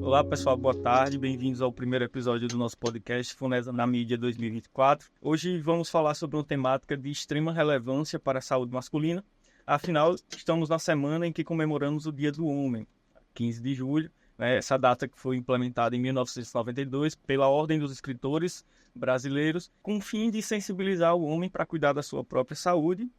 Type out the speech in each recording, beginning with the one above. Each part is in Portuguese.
Olá pessoal, boa tarde, bem-vindos ao primeiro episódio do nosso podcast Funesa na Mídia 2024. Hoje vamos falar sobre uma temática de extrema relevância para a saúde masculina. Afinal, estamos na semana em que comemoramos o Dia do Homem, 15 de julho, né? Essa data que foi implementada em 1992 pela Ordem dos Escritores Brasileiros, com o fim de sensibilizar o homem para cuidar da sua própria saúde.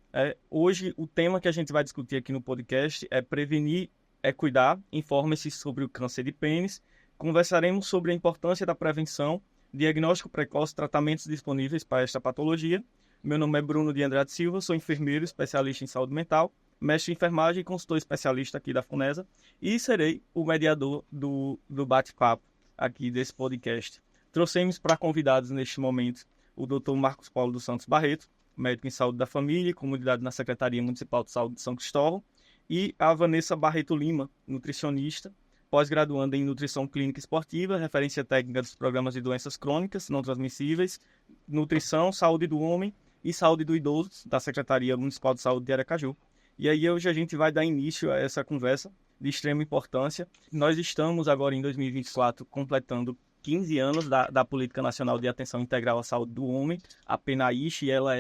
Hoje, o tema que a gente vai discutir aqui no podcast é prevenir cuidar, informe-se sobre o câncer de pênis. Conversaremos sobre a importância da prevenção, diagnóstico precoce e tratamentos disponíveis para esta patologia. Meu nome é Bruno de Andrade Silva, sou enfermeiro, especialista em saúde mental, mestre em enfermagem e consultor especialista aqui da Funesa, e serei o mediador do bate-papo aqui desse podcast. Trouxemos para convidados neste momento o Dr. Marcos Paulo dos Santos Barreto, médico em saúde da família e comunidade na Secretaria Municipal de Saúde de São Cristóvão, e a Vanessa Barreto Lima, nutricionista, pós-graduanda em nutrição clínica esportiva, referência técnica dos programas de doenças crônicas não transmissíveis, nutrição, saúde do homem e saúde do idoso, da Secretaria Municipal de Saúde de Aracaju. E aí hoje a gente vai dar início a essa conversa de extrema importância. Nós estamos agora em 2024 completando 15 anos da Política Nacional de Atenção Integral à Saúde do Homem, a PNAISH, e ela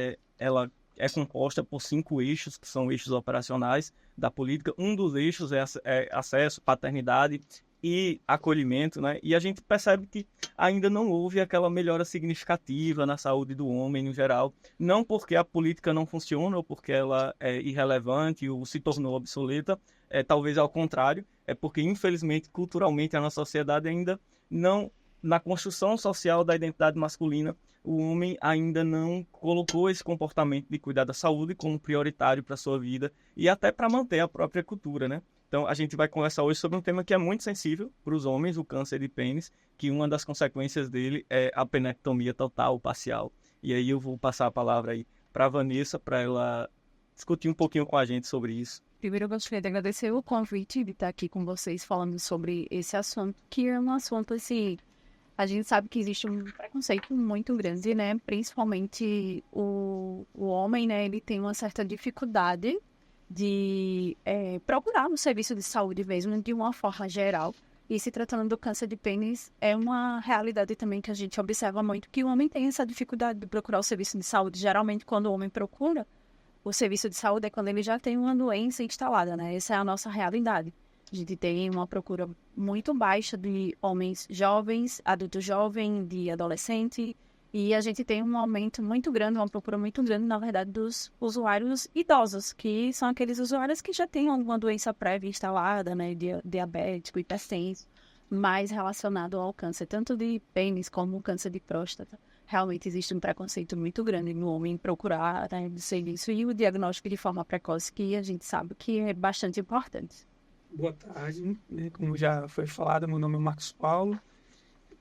é composta por 5 eixos, que são eixos operacionais da política. Um dos eixos é acesso, paternidade e acolhimento, né? E a gente percebe que ainda não houve aquela melhora significativa na saúde do homem no geral, não porque a política não funciona ou porque ela é irrelevante ou se tornou obsoleta, talvez ao contrário, é porque infelizmente culturalmente a nossa sociedade ainda não, na construção social da identidade masculina, o homem ainda não colocou esse comportamento de cuidar da saúde como prioritário para a sua vida e até para manter a própria cultura, né? Então, a gente vai conversar hoje sobre um tema que é muito sensível para os homens, o câncer de pênis, que uma das consequências dele é a penectomia total, parcial. E aí eu vou passar a palavra aí para a Vanessa, para ela discutir um pouquinho com a gente sobre isso. Primeiro, eu gostaria de agradecer o convite de estar aqui com vocês falando sobre esse assunto, que é um assunto, assim, a gente sabe que existe um preconceito muito grande, né? Principalmente o homem, né? Ele tem uma certa dificuldade de procurar um serviço de saúde mesmo, de uma forma geral. E se tratando do câncer de pênis, é uma realidade também que a gente observa muito, que o homem tem essa dificuldade de procurar o serviço de saúde. Geralmente, quando o homem procura o serviço de saúde, é quando ele já tem uma doença instalada, né? Essa é a nossa realidade. A gente tem uma procura muito baixa de homens jovens, adultos jovens, de adolescente, e a gente tem um aumento muito grande, uma procura muito grande, na verdade, dos usuários idosos, que são aqueles usuários que já têm alguma doença prévia instalada, né, diabético, hipertenso, mais relacionado ao câncer, tanto de pênis como câncer de próstata. Realmente existe um preconceito muito grande no homem procurar, né, o serviço e o diagnóstico de forma precoce, que a gente sabe que é bastante importante. Boa tarde, né? Como já foi falado, meu nome é Marcos Paulo,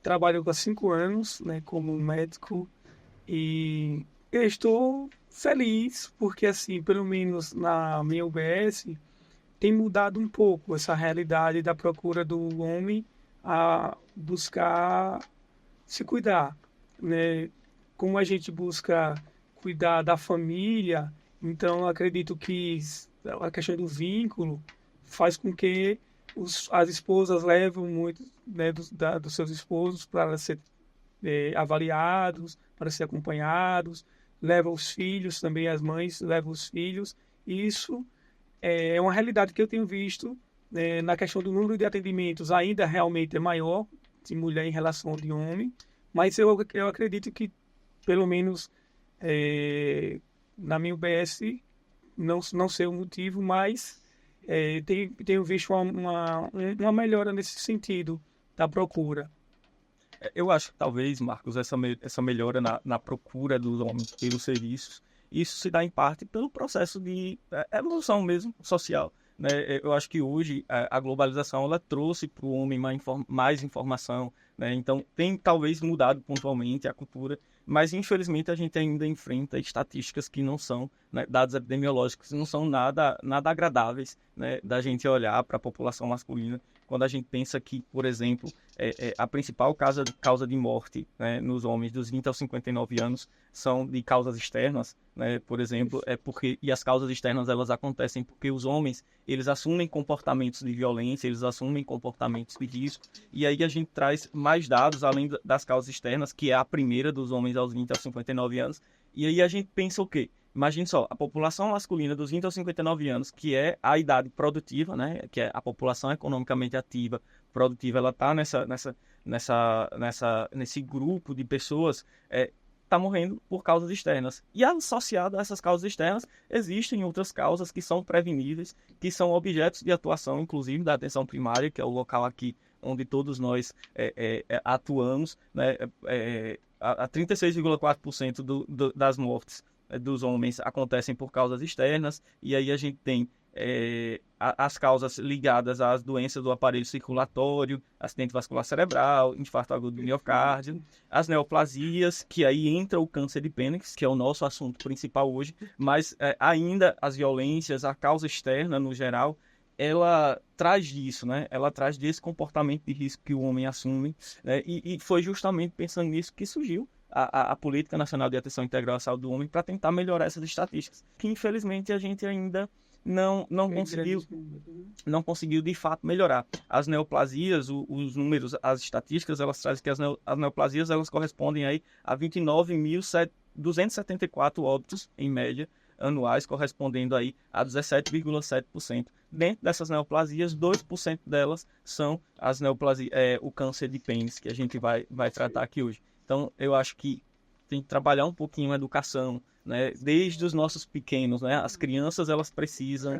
trabalho há 5 anos, né, como médico, e eu estou feliz porque, assim, pelo menos na minha UBS, tem mudado um pouco essa realidade da procura do homem a buscar se cuidar, né? Como a gente busca cuidar da família, então acredito que a questão do vínculo faz com que as esposas levem muito, né, dos seus esposos para ser avaliados, para ser acompanhados, levam os filhos, também as mães levam os filhos. E isso é uma realidade que eu tenho visto, na questão do número de atendimentos, ainda realmente é maior de mulher em relação ao de homem, mas eu acredito que, pelo menos na minha UBS, não sei o motivo, mas tenho visto uma melhora nesse sentido da procura. Eu acho que talvez, Marcos, essa melhora na procura dos homens pelos serviços, isso se dá em parte pelo processo de evolução mesmo social, né? Eu acho que hoje a globalização ela trouxe para o homem mais informação, né? Então tem talvez mudado pontualmente a cultura, mas infelizmente a gente ainda enfrenta estatísticas que não são, né, dados epidemiológicos, não são nada agradáveis, né, da gente olhar para a população masculina quando a gente pensa que, por exemplo, a principal causa de morte, né, nos homens dos 20 aos 59 anos são de causas externas, né, por exemplo, e as causas externas elas acontecem porque os homens, eles assumem comportamentos de violência, eles assumem comportamentos de risco, e aí a gente traz mais dados além das causas externas, que é a primeira dos homens aos 20 aos 59 anos, e aí a gente pensa o quê? Imagine só, a população masculina dos 20 aos 59 anos, que é a idade produtiva, né, que é a população economicamente ativa, produtiva, ela está nesse grupo de pessoas, está morrendo por causas externas. E associado a essas causas externas, existem outras causas que são preveníveis, que são objetos de atuação, inclusive da atenção primária, que é o local aqui onde todos nós atuamos, né, a 36,4% das mortes dos homens acontecem por causas externas, e aí a gente tem as causas ligadas às doenças do aparelho circulatório, acidente vascular cerebral, infarto agudo do miocárdio, as neoplasias, que aí entra o câncer de pênis, que é o nosso assunto principal hoje, mas ainda as violências, a causa externa no geral, ela traz disso, né? Ela traz desse comportamento de risco que o homem assume, né? E foi justamente pensando nisso que surgiu a Política Nacional de Atenção Integral à Saúde do Homem para tentar melhorar essas estatísticas, que infelizmente a gente ainda não conseguiu de fato melhorar. As neoplasias, os números, as estatísticas, elas trazem que as neoplasias elas correspondem aí a 29.274 óbitos em média anuais, correspondendo aí a 17,7%. Dentro dessas neoplasias, 2% delas são as neoplasias, o câncer de pênis, que a gente vai tratar aqui hoje. Então, eu acho que tem que trabalhar um pouquinho a educação, né? Desde os nossos pequenos, né? As crianças, elas precisam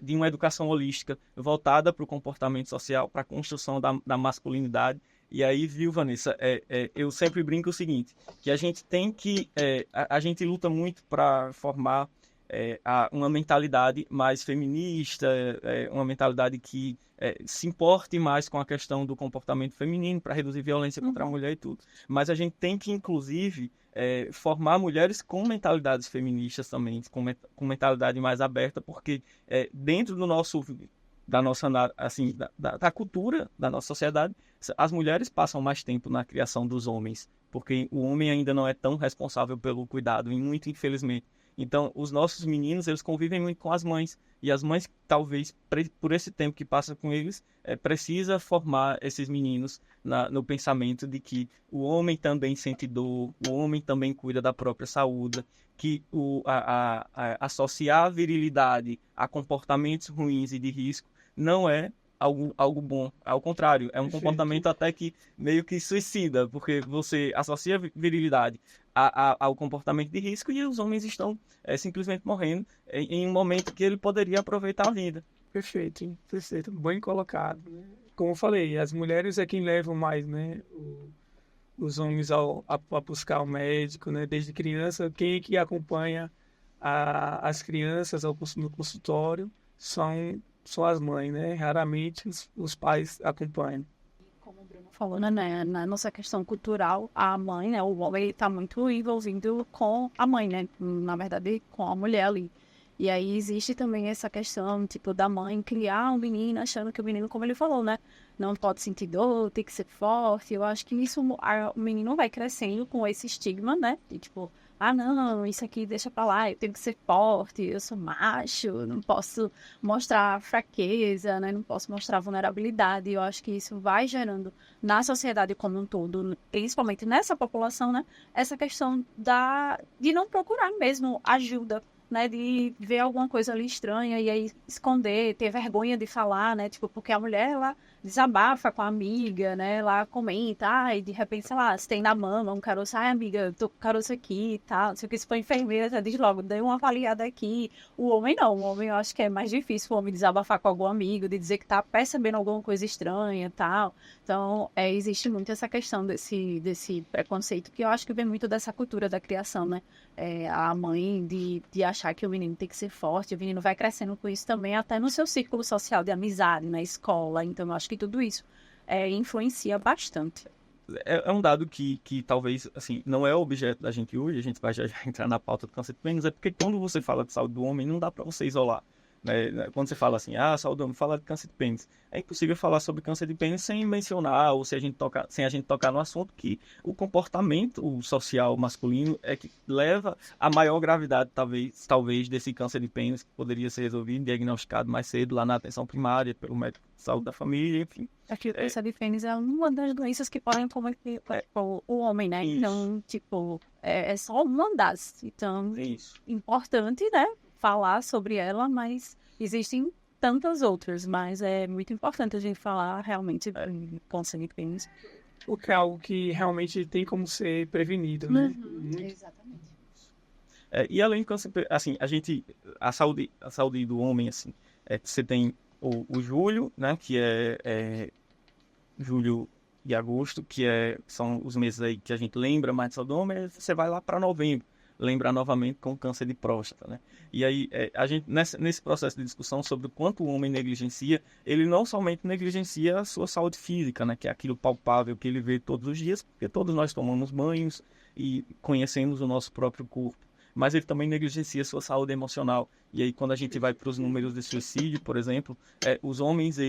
de uma educação holística, voltada para o comportamento social, para a construção da masculinidade. E aí, viu, Vanessa, eu sempre brinco o seguinte, que a gente tem que... a gente luta muito para formar uma mentalidade mais feminista, uma mentalidade que se importe mais com a questão do comportamento feminino para reduzir violência contra a mulher e tudo. Mas a gente tem que, inclusive, formar mulheres com mentalidades feministas também, com mentalidade mais aberta, porque dentro da cultura da nossa sociedade, as mulheres passam mais tempo na criação dos homens, porque o homem ainda não é tão responsável pelo cuidado, e muito infelizmente. Então, os nossos meninos, eles convivem muito com as mães. E as mães, talvez, por esse tempo que passa com eles, precisa formar esses meninos no pensamento de que o homem também sente dor, o homem também cuida da própria saúde, que associar a virilidade a comportamentos ruins e de risco não é algo bom. Ao contrário, é um comportamento até que meio que suicida, porque você associa virilidade ao comportamento de risco e os homens estão simplesmente morrendo em um momento que ele poderia aproveitar a vida. Perfeito, perfeito, bem colocado, né? Como eu falei, as mulheres é quem levam mais, né, os homens a buscar o médico, né? Desde criança, quem que acompanha as crianças no consultório são as mães, né? Raramente os pais acompanham. Como o Bruno falou, né, na nossa questão cultural, a mãe, né, o homem está muito envolvido com a mãe, né, na verdade, com a mulher ali. E aí existe também essa questão, tipo, da mãe criar um menino achando que o menino, como ele falou, né, não pode sentir dor, tem que ser forte. Eu acho que isso, o menino vai crescendo com esse estigma, né, de tipo, não, isso aqui deixa pra lá, eu tenho que ser forte, eu sou macho, não posso mostrar fraqueza, né? Não posso mostrar vulnerabilidade. Eu acho que isso vai gerando na sociedade como um todo, principalmente nessa população, né? Essa questão de não procurar mesmo ajuda, né? De ver alguma coisa ali estranha e aí esconder, ter vergonha de falar, né? Tipo, porque a mulher, ela desabafa com a amiga, né? Ela comenta, e de repente, sei lá, se tem na mama um caroço, amiga, eu tô com caroço aqui e tal, não sei o que, se for enfermeira, já diz logo, dei uma avaliada aqui. O homem não, o homem eu acho que é mais difícil o homem desabafar com algum amigo, de dizer que tá percebendo alguma coisa estranha e tal. Então, existe muito essa questão desse preconceito, que eu acho que vem muito dessa cultura da criação, né? A mãe de achar que o menino tem que ser forte, o menino vai crescendo com isso também, até no seu círculo social de amizade, na escola. Então, eu acho que tudo isso influencia bastante. É um dado que talvez, assim, não é objeto da gente hoje, a gente vai já entrar na pauta do câncer de pênis, é porque quando você fala de saúde do homem, não dá para você isolar né? Quando você fala assim, saúde do homem, fala de câncer de pênis. É impossível falar sobre câncer de pênis sem mencionar, ou sem a gente tocar no assunto que o comportamento social masculino é que leva a maior gravidade, talvez desse câncer de pênis, que poderia ser resolvido, diagnosticado mais cedo lá na atenção primária, pelo médico de saúde da família, enfim. Aqui o câncer de pênis é uma das doenças que podem cometer o homem, né? Isso. Então, tipo, é só uma das. Então, Isso. importante, né? Falar sobre ela, mas existem tantas outras. Mas é muito importante a gente falar realmente do câncer de pênis. Porque é algo que realmente tem como ser prevenido, né? Exatamente. E além do câncer, assim, a saúde do homem, assim, você tem o julho, né, que é julho e agosto, são os meses aí que a gente lembra mais de saúde do homem, você vai lá para novembro, lembrar novamente com câncer de próstata, né? E aí, a gente, nesse processo de discussão sobre o quanto o homem negligencia, ele não somente negligencia a sua saúde física, né, que é aquilo palpável que ele vê todos os dias, porque todos nós tomamos banhos e conhecemos o nosso próprio corpo, mas ele também negligencia a sua saúde emocional. E aí, quando a gente vai para os números de suicídio, por exemplo, os homens,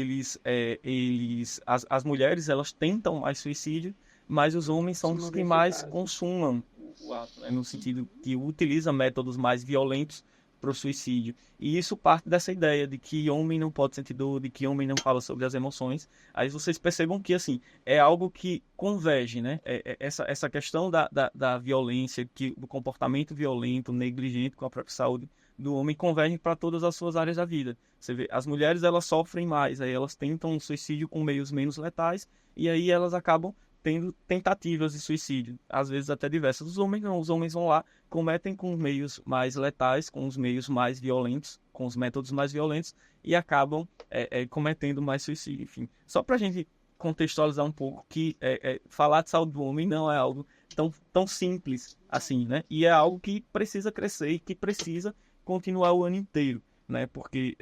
as mulheres, elas tentam mais suicídio, mas os homens são os que mais consumam o ato, né? No sentido que utiliza métodos mais violentos para o suicídio. E isso parte dessa ideia de que homem não pode sentir dor, de que homem não fala sobre as emoções. Aí vocês percebam que, assim, é algo que converge, né? Essa questão da violência, do comportamento violento, negligente com a própria saúde do homem, converge para todas as suas áreas da vida. Você vê, as mulheres, elas sofrem mais, aí elas tentam um suicídio com meios menos letais, e aí elas acabam tendo tentativas de suicídio, às vezes até diversas. Os homens não, os homens vão lá, cometem com meios mais letais, com os meios mais violentos, com os métodos mais violentos, e acabam cometendo mais suicídio, enfim. Só para a gente contextualizar um pouco que falar de saúde do homem não é algo tão simples assim, né? E é algo que precisa crescer e que precisa continuar o ano inteiro, né? Porque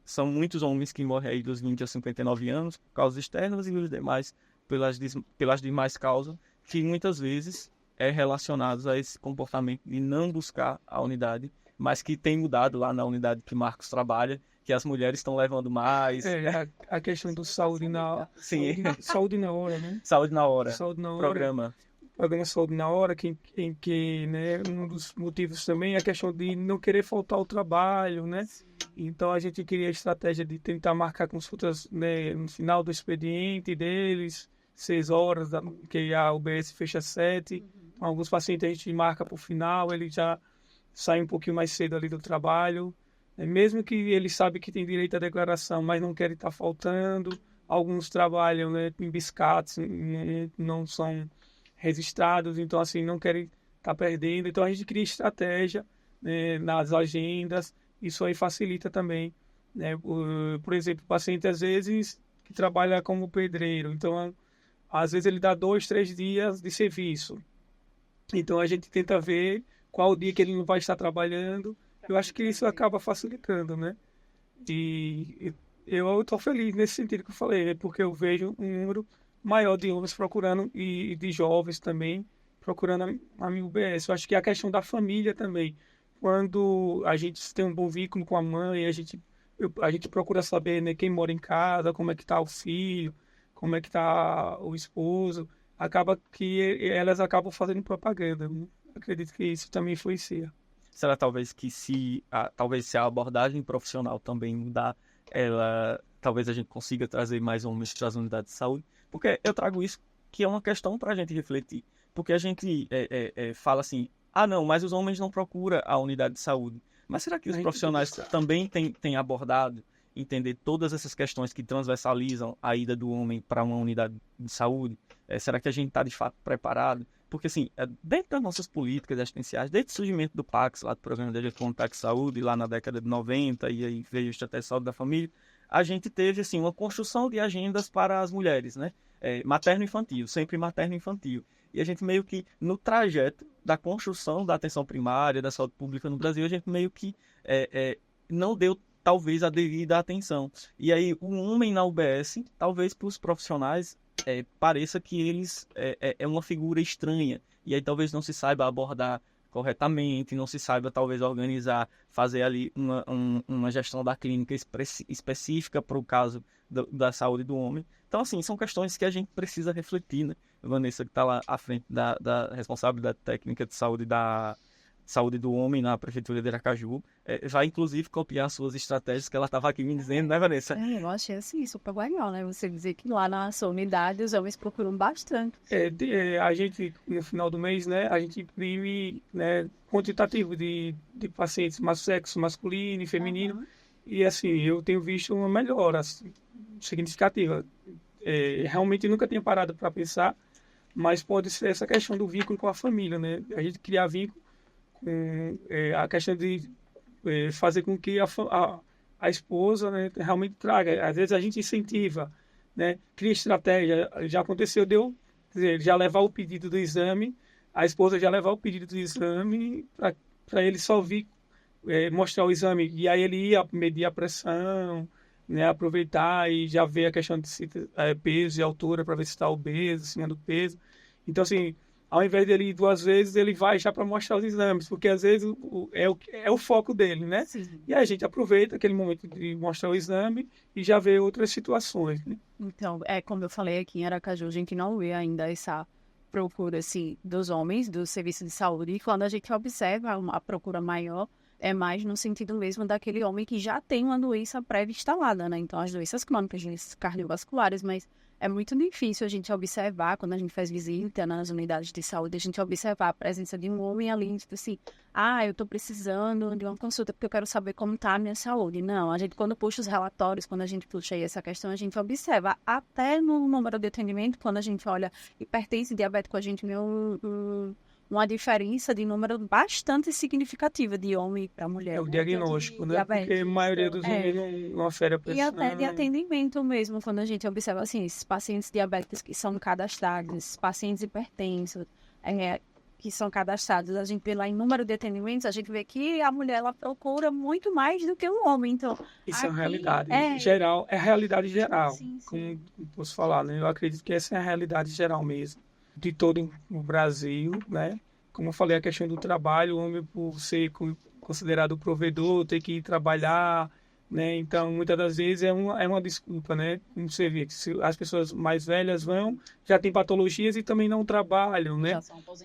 são muitos homens que morrem aí dos 20 a 59 anos por causas externas e os demais pelas demais causas, que muitas vezes relacionados a esse comportamento de não buscar a unidade, mas que tem mudado lá na unidade que Marcos trabalha, que as mulheres estão levando mais. A questão do saúde na saúde na hora, né? Saúde na hora. Saúde na hora. Programa Saúde na hora, em que, né, um dos motivos também é a questão de não querer faltar ao trabalho, né? Então a gente cria a estratégia de tentar marcar consultas, né, no final do expediente deles, 6 horas, que a UBS fecha às 7. Alguns pacientes a gente marca para o final, ele já sai um pouquinho mais cedo ali do trabalho. Mesmo que ele sabe que tem direito à declaração, mas não quer estar faltando. Alguns trabalham, né, em biscates, não são registrados, então assim, não querem estar perdendo. Então a gente cria estratégia, né, nas agendas, isso aí facilita também, né? Por exemplo, o paciente às vezes que trabalha como pedreiro, então às vezes ele dá 2, 3 dias de serviço, então a gente tenta ver qual o dia que ele não vai estar trabalhando. Eu acho que isso acaba facilitando, né? E eu estou feliz nesse sentido que eu falei, né? Porque eu vejo um número maior de homens procurando e de jovens também procurando a minha UBS. Eu acho que é a questão da família também. Quando a gente tem um bom vínculo com a mãe, a gente procura saber, né, quem mora em casa, como é que está o filho, como é que está o esposo. Acaba que elas acabam fazendo propaganda, né? Acredito que isso também influencia. Será talvez que se a abordagem profissional também mudar, talvez a gente consiga trazer mais homens para as unidades de saúde? Porque eu trago isso, que é uma questão para a gente refletir. Porque a gente fala assim, não, mas os homens não procuram a unidade de saúde. Mas será que os profissionais também têm abordado, entender todas essas questões que transversalizam a ida do homem para uma unidade de saúde? Será que a gente está de fato preparado? Porque, assim, dentro das nossas políticas assistenciais, desde o surgimento do PACS, lá do Programa de Agente Comunitário de Saúde, lá na década de 90, e aí veio a Estratégia de Saúde da Família, a gente teve, assim, uma construção de agendas para as mulheres, né? Materno-infantil, sempre materno-infantil. E a gente meio que, no trajeto da construção da atenção primária, da saúde pública no Brasil, a gente meio que não deu, talvez, a devida atenção. E aí, o homem na UBS, talvez para os profissionais, pareça que eles é uma figura estranha. E aí talvez não se saiba abordar corretamente, não se saiba talvez organizar, fazer ali uma gestão da clínica específica para o caso da saúde do homem. Então, assim, são questões que a gente precisa refletir, né? Vanessa, que está lá à frente da responsabilidade técnica de saúde do homem na Prefeitura de Aracaju, vai inclusive copiar suas estratégias que ela estava aqui me dizendo, né, Vanessa? Eu achei assim, super legal, né? Você dizer que lá na sua unidade os homens procuram bastante. A gente, no final do mês, né, a gente imprime, né, quantitativo de pacientes sexo masculino e feminino. Uhum. E assim, eu tenho visto uma melhora assim, significativa. Realmente nunca tinha parado para pensar, mas pode ser essa questão do vínculo com a família, né? A gente criar vínculo com a questão de fazer com que a esposa, né, realmente traga. Às vezes a gente incentiva, né? Cria estratégia. Já aconteceu de eu já levar o pedido do exame, a esposa já levar o pedido do exame para ele só vir mostrar o exame. E aí ele ia medir a pressão, né, aproveitar e já ver a questão de peso e altura para ver se está obeso, acima do peso. Então, assim, ao invés dele ir 2 vezes, ele vai já para mostrar os exames, porque às vezes é o foco dele, né? Sim. E a gente aproveita aquele momento de mostrar o exame e já vê outras situações, né? Então, como eu falei aqui em Aracaju, a gente não vê ainda essa procura, assim, dos homens, do serviço de saúde. E quando a gente observa a procura maior, é mais no sentido mesmo daquele homem que já tem uma doença prévia instalada, né? Então, as doenças crônicas, doenças cardiovasculares, mas é muito difícil a gente observar, quando a gente faz visita nas unidades de saúde, a gente observar a presença de um homem ali, tipo assim, eu tô precisando de uma consulta porque eu quero saber como tá a minha saúde. Não, a gente, quando puxa os relatórios, quando a gente puxa aí essa questão, a gente observa até no número de atendimento, quando a gente olha hipertensão e diabético, a gente vê uma diferença de número bastante significativa de homem para mulher. É o diagnóstico, né? Porque a maioria dos homens não afere a pressão. E até de atendimento mesmo, quando a gente observa, assim, esses pacientes diabéticos que são cadastrados, esses pacientes hipertensos, que são cadastrados, a gente vê lá em número de atendimentos, a gente vê que a mulher, ela procura muito mais do que o homem, então... Isso é uma realidade geral, é a realidade geral, como posso falar, né? Eu acredito que essa é a realidade geral mesmo, de todo o Brasil, né? Como eu falei, a questão do trabalho, o homem, por ser considerado provedor, ter que ir trabalhar, né? Então, muitas das vezes é uma desculpa, né? Como você vê, que as pessoas mais velhas já têm patologias e também não trabalham, né?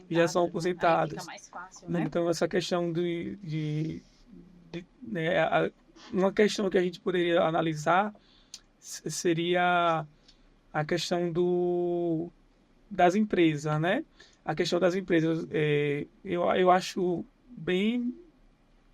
Já são aposentadas. Aí fica mais fácil, né? Então, essa questão né, uma questão que a gente poderia analisar seria a questão das empresas, né? A questão das empresas, eu acho bem...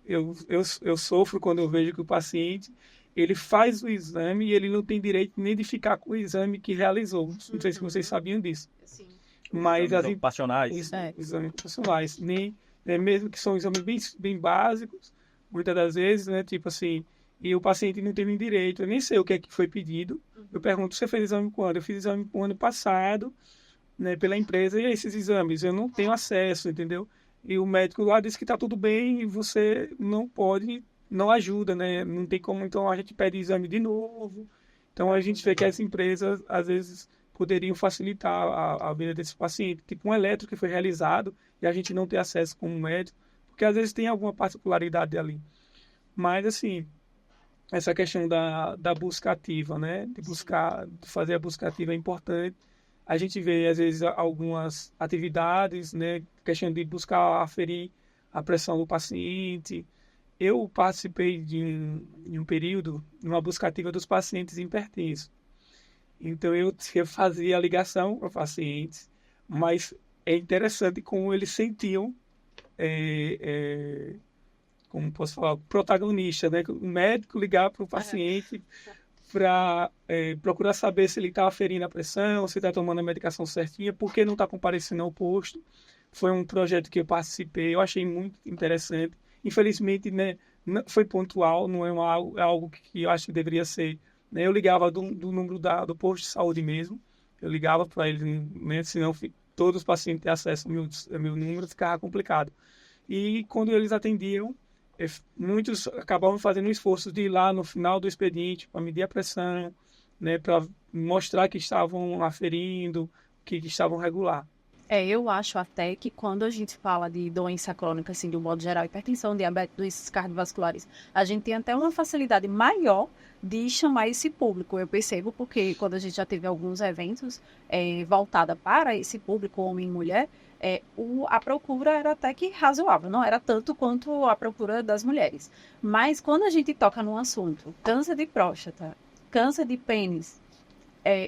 Eu sofro quando eu vejo que o paciente ele faz o exame e ele não tem direito nem de ficar com o exame que realizou. Não sei se vocês sabiam disso. Sim. Mas Exames ocupacionais. Exames ocupacionais, nem, mesmo que são exames bem básicos, muitas das vezes, né? Tipo assim, e o paciente não tem nem direito, eu nem sei o que é que foi pedido. Eu pergunto, você fez exame quando? Eu fiz exame no ano passado, né, pela empresa, e esses exames eu não tenho acesso, entendeu? E o médico lá disse que está tudo bem e você não pode, não ajuda, né? Não tem como, então a gente pede exame de novo. Então a gente vê que as empresas, às vezes, poderiam facilitar a vida desse paciente. Tipo um eletro que foi realizado e a gente não tem acesso como médico, porque às vezes tem alguma particularidade ali. Mas, assim, essa questão da busca ativa, né? De fazer a busca ativa é importante. A gente vê, às vezes, algumas atividades, né? Questão de buscar aferir a pressão do paciente. Eu participei de um período, numa busca ativa dos pacientes hipertensos. Então, eu fazia a ligação para pacientes, mas é interessante como eles sentiam, como posso falar, protagonista, né? O médico ligar para o paciente para procurar saber se ele está aferindo a pressão, se está tomando a medicação certinha, por que não está comparecendo ao posto. Foi um projeto que eu participei, eu achei muito interessante. Infelizmente, né, foi pontual, não é algo que eu acho que deveria ser. Né? Eu ligava do número do posto de saúde mesmo, eu ligava para ele, né, senão todos os pacientes têm acesso ao meu número, ficava complicado. E quando eles atendiam, muitos acabavam fazendo um esforço de ir lá no final do expediente para medir a pressão, né, para mostrar que estavam aferindo, que estavam regular. Eu acho até que quando a gente fala de doença crônica, assim, de um modo geral, hipertensão, diabetes, doenças cardiovasculares, a gente tem até uma facilidade maior de chamar esse público. Eu percebo porque quando a gente já teve alguns eventos voltados para esse público, homem e mulher, a procura era até que razoável, não era tanto quanto a procura das mulheres. Mas quando a gente toca num assunto, câncer de próstata, câncer de pênis,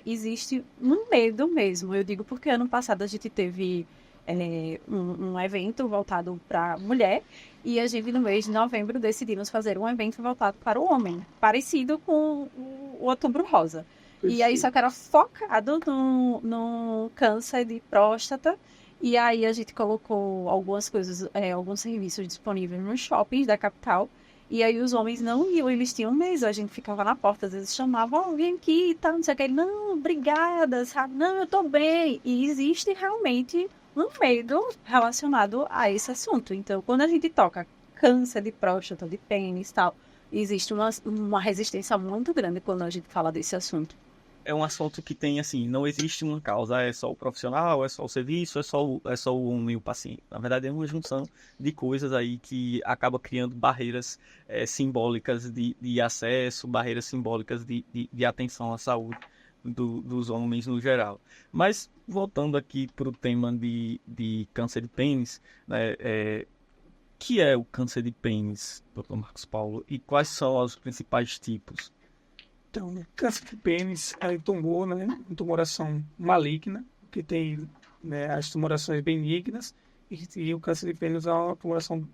existe um medo mesmo. Eu digo porque ano passado a gente teve um evento voltado para mulher e a gente no mês de novembro decidimos fazer um evento voltado para o homem, parecido com o Outubro Rosa. E aí só que era focado no câncer de próstata. E aí a gente colocou algumas coisas, alguns serviços disponíveis nos shoppings da capital. E aí os homens não iam, eles tinham medo, a gente ficava na porta, às vezes chamavam, vem aqui e tal, não sei o que. Ele, não, obrigada, sabe? Não, eu tô bem. E existe realmente um medo relacionado a esse assunto. Então, quando a gente toca câncer de próstata, de pênis e tal, existe uma resistência muito grande quando a gente fala desse assunto. É um assunto que tem, assim, não existe uma causa, é só o profissional, é só o serviço, é só o homem e o paciente. Na verdade, é uma junção de coisas aí que acaba criando barreiras simbólicas de acesso, barreiras simbólicas de atenção à saúde dos homens no geral. Mas, voltando aqui para o tema de câncer de pênis, né, que é o câncer de pênis, Dr. Marcos Paulo, e quais são os principais tipos? Então, câncer de pênis é um tumor, né? Uma tumoração maligna, que tem, né, as tumorações benignas, e o câncer de pênis é uma tumoração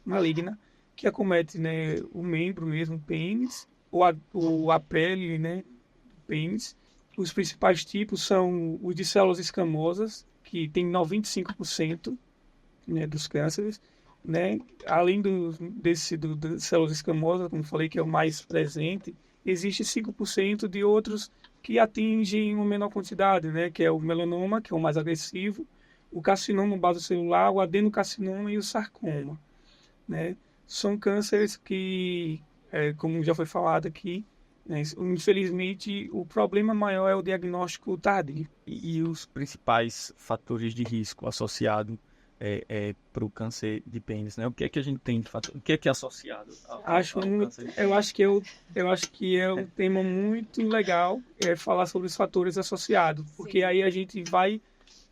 maligna que acomete, né, o membro mesmo, o pênis, ou a pele, né, do pênis. Os principais tipos são os de células escamosas, que tem 95%, né, dos cânceres, né? Além das células escamosas, como falei, que é o mais presente, existe 5% de outros que atingem uma menor quantidade, né? Que é o melanoma, que é o mais agressivo, o carcinoma basocelular, o adenocarcinoma e o sarcoma, né? São cânceres que, como já foi falado aqui, né, infelizmente o problema maior é o diagnóstico tardio. E os principais fatores de risco associados para o câncer de pênis, né? O que é que a gente tem de fator? O que é associado ao câncer de pênis? Eu acho que é um tema muito legal falar sobre os fatores associados, porque aí a gente vai,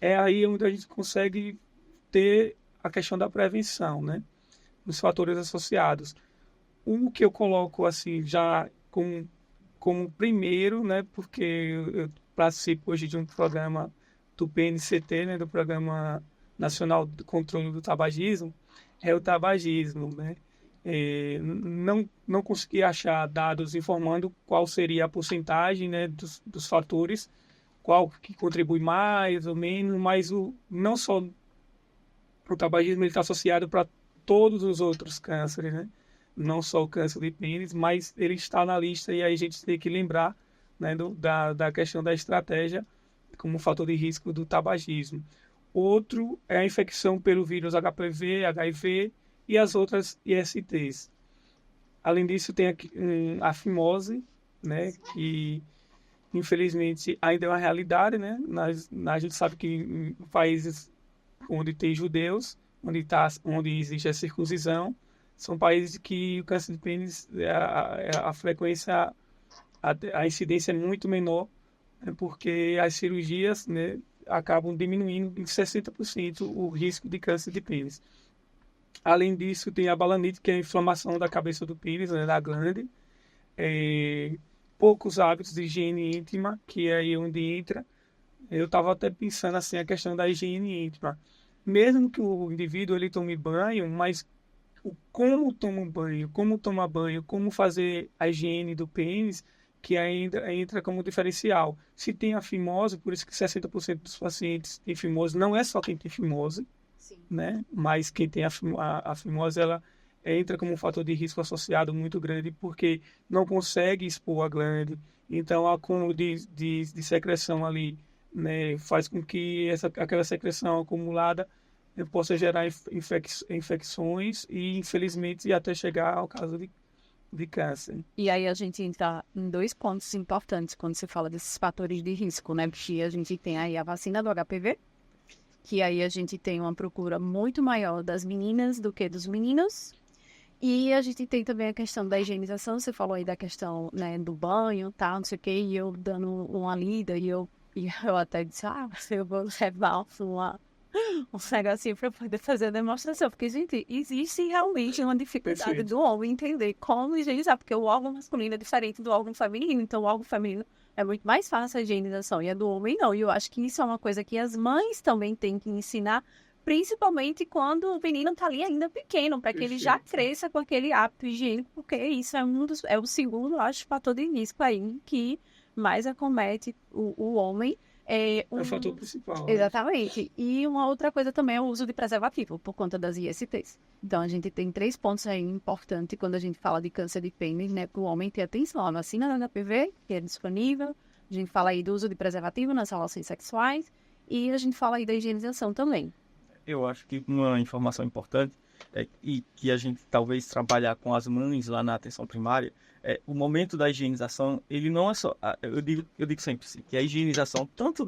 aí onde a gente consegue ter a questão da prevenção, né? Os fatores associados. Um que eu coloco assim já como primeiro, né? Porque eu participo hoje de um programa do PNCT, né? Do Programa Nacional de Controle do Tabagismo, é o tabagismo, né? Não consegui achar dados informando qual seria a porcentagem, né, dos fatores, qual que contribui mais ou menos, mas não só o tabagismo está associado para todos os outros cânceres, né? Não só o câncer de pênis, mas ele está na lista e aí a gente tem que lembrar, né, da questão da estratégia como fator de risco do tabagismo. Outro é a infecção pelo vírus HPV, HIV e as outras ISTs. Além disso, tem a fimose, né, que infelizmente ainda é uma realidade, né? A gente sabe que em países onde tem judeus, onde existe a circuncisão, são países que o câncer de pênis, a frequência, a incidência é muito menor, né, porque as cirurgias, né, acabam diminuindo em 60% o risco de câncer de pênis. Além disso, tem a balanite, que é a inflamação da cabeça do pênis, né, da glande. Poucos hábitos de higiene íntima, que é aí onde entra. Eu estava até pensando assim, a questão da higiene íntima. Mesmo que o indivíduo ele tome banho, mas como toma banho, como tomar banho, como fazer a higiene do pênis, que ainda entra como diferencial. Se tem a fimose, por isso que 60% dos pacientes têm fimose, não é só quem tem fimose, sim, né? Mas quem tem a fimose, ela entra como um fator de risco associado muito grande, porque não consegue expor a glande. Então, o acúmulo de secreção ali, né, faz com que aquela secreção acumulada possa gerar infecções e, infelizmente, até chegar ao caso de câncer. E aí a gente entra em dois pontos importantes quando se fala desses fatores de risco, né? Porque a gente tem aí a vacina do HPV que aí a gente tem uma procura muito maior das meninas do que dos meninos. E a gente tem também a questão da higienização, você falou aí da questão, né, do banho, tal, não sei o quê, e eu dando uma lida, e eu até disse, eu vou levar um negocinho para poder fazer a demonstração, porque, gente, existe realmente uma dificuldade Perfeito. do homem entender como higienizar, porque o órgão masculino é diferente do órgão feminino, então o órgão feminino é muito mais fácil a higienização, e a do homem não, e eu acho que isso é uma coisa que as mães também têm que ensinar, principalmente quando o menino tá ali ainda pequeno, para que ele já Perfeito. cresça com aquele hábito higiênico, porque isso é o segundo, acho, fator de risco aí que mais acomete o homem. É o fator principal. Né? Exatamente. E uma outra coisa também é o uso de preservativo, por conta das ISTs. Então, a gente tem 3 pontos aí importantes quando a gente fala de câncer de pênis, né? Para o homem ter atenção. A vacina da HPV, que é disponível. A gente fala aí do uso de preservativo nas relações sexuais. E a gente fala aí da higienização também. Eu acho que uma informação importante e que a gente talvez trabalhar com as mães lá na atenção primária, o momento da higienização, ele não é só, eu digo sempre assim, que a higienização tanto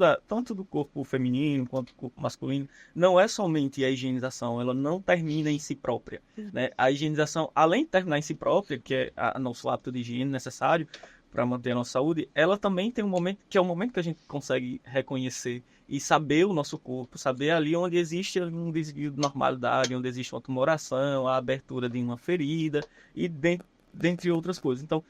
do corpo feminino quanto do corpo masculino, não é somente a higienização, ela não termina em si própria, né? A higienização, além de terminar em si própria, que é o nosso hábito de higiene necessário para manter a nossa saúde, ela também tem um momento que é o momento que a gente consegue reconhecer e saber o nosso corpo, saber ali onde existe um desvio de normalidade, onde existe uma tumoração, a abertura de uma ferida e dentre outras coisas. Então,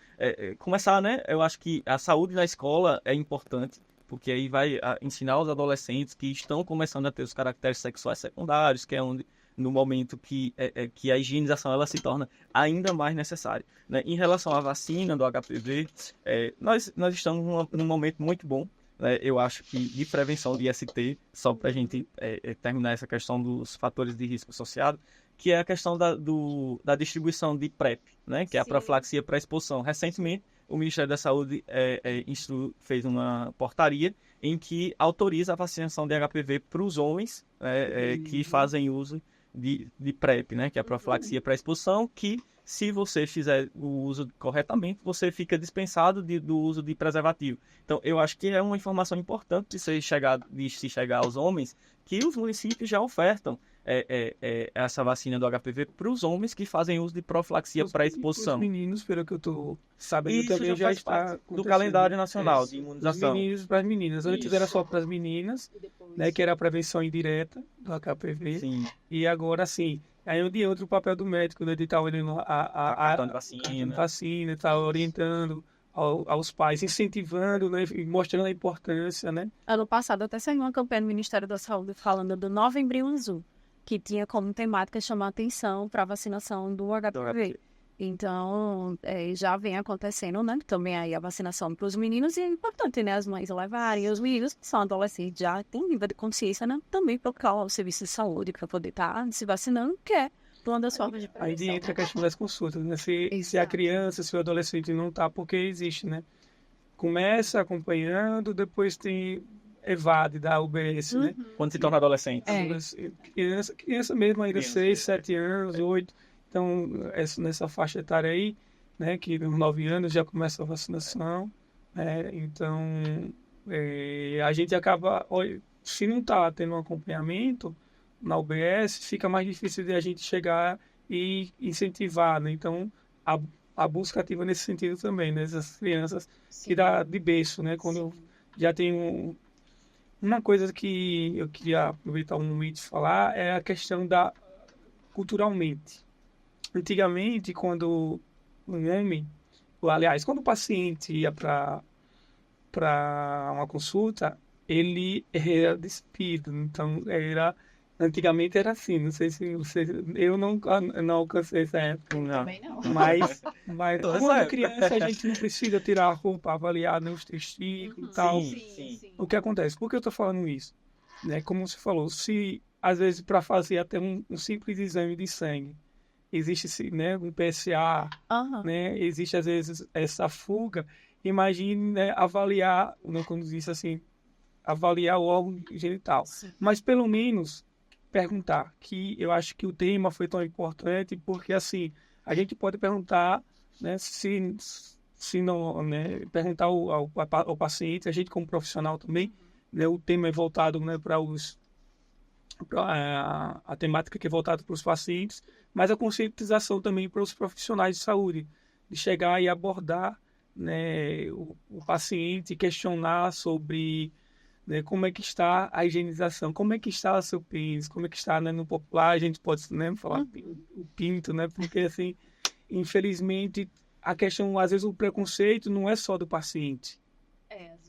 começar, né? Eu acho que a saúde na escola é importante, porque aí vai ensinar os adolescentes que estão começando a ter os caracteres sexuais secundários, que é onde no momento que a higienização ela se torna ainda mais necessária. Né? Em relação à vacina do HPV, nós estamos num momento muito bom, né? Eu acho que de prevenção de IST, só para a gente terminar essa questão dos fatores de risco associado, que é a questão da distribuição de PrEP, né? Que é a profilaxia pré-exposição. Recentemente, o Ministério da Saúde fez uma portaria em que autoriza a vacinação de HPV para os homens que fazem uso de PrEP, né? Que é a profilaxia pré-exposição, que se você fizer o uso corretamente, você fica dispensado do uso de preservativo. Então, eu acho que é uma informação importante de se chegar aos homens, que os municípios já ofertam essa vacina do HPV para os homens que fazem uso de profilaxia pré-exposição. Os meninos, pelo que eu estou sabendo, Isso também já está do calendário nacional de imunização. Dos meninos para as meninas. Antes Isso. era só para as meninas, né, que era a prevenção indireta do HPV. Sim. E agora, sim, aí onde entra o papel do médico, né, de estar olhando A cartão de vacina. vacina, estar orientando aos pais, incentivando, né, e mostrando a importância, né? Ano passado até saiu uma campanha do Ministério da Saúde falando do Novembro Azul, que tinha como temática chamar atenção para a vacinação do HPV. Então, já vem acontecendo, né? Também aí a vacinação para os meninos, e é importante, né? As mães levarem os meninos que são adolescentes, já têm nível de consciência, né? Também procurar o serviço de saúde para poder estar se vacinando, que é uma das formas de prevenção. Aí entra a questão das consultas, né? Se a criança, se o adolescente não está, porque existe, né? Começa acompanhando, depois tem evade da UBS, né? Quando se torna adolescente. Criança mesmo, ainda 6, 7 anos, 8. Então, nessa faixa etária aí, né? Que nos 9 anos já começa a vacinação. Então, a gente acaba, se não está tendo um acompanhamento na UBS, fica mais difícil de a gente chegar e incentivar, né? Então, a busca ativa nesse sentido também, né? Essas crianças que dá de berço, né? Quando eu já tenho uma coisa que eu queria aproveitar um momento de falar é a questão da culturalmente. Antigamente, quando um homem, ou, aliás, quando o paciente ia para uma consulta, ele era despido. Então, antigamente era assim, não sei se você... Eu não alcancei essa época. Também não. Mas Toda quando essa criança, a gente não precisa tirar a roupa, avaliar, né, os testículos e tal. Sim. O que acontece? Por que eu estou falando isso? Né, como você falou, se às vezes para fazer até um simples exame de sangue, existe, né, um PSA, né, existe às vezes essa fuga, imagine, né, avaliar, né, quando diz assim, avaliar o órgão genital. Sim. Mas pelo menos perguntar, que eu acho que o tema foi tão importante, porque assim, a gente pode perguntar, né, se não, né, perguntar ao paciente, a gente como profissional também, né, o tema é voltado, né, para os a temática que é voltada para os pacientes, mas a conscientização também para os profissionais de saúde, de chegar e abordar, né, o paciente, questionar sobre, né, como é que está a higienização, como é que está o seu pênis, como é que está, né, no popular, a gente pode, né, falar o pinto, né, porque assim, infelizmente, a questão, às vezes o preconceito não é só do paciente,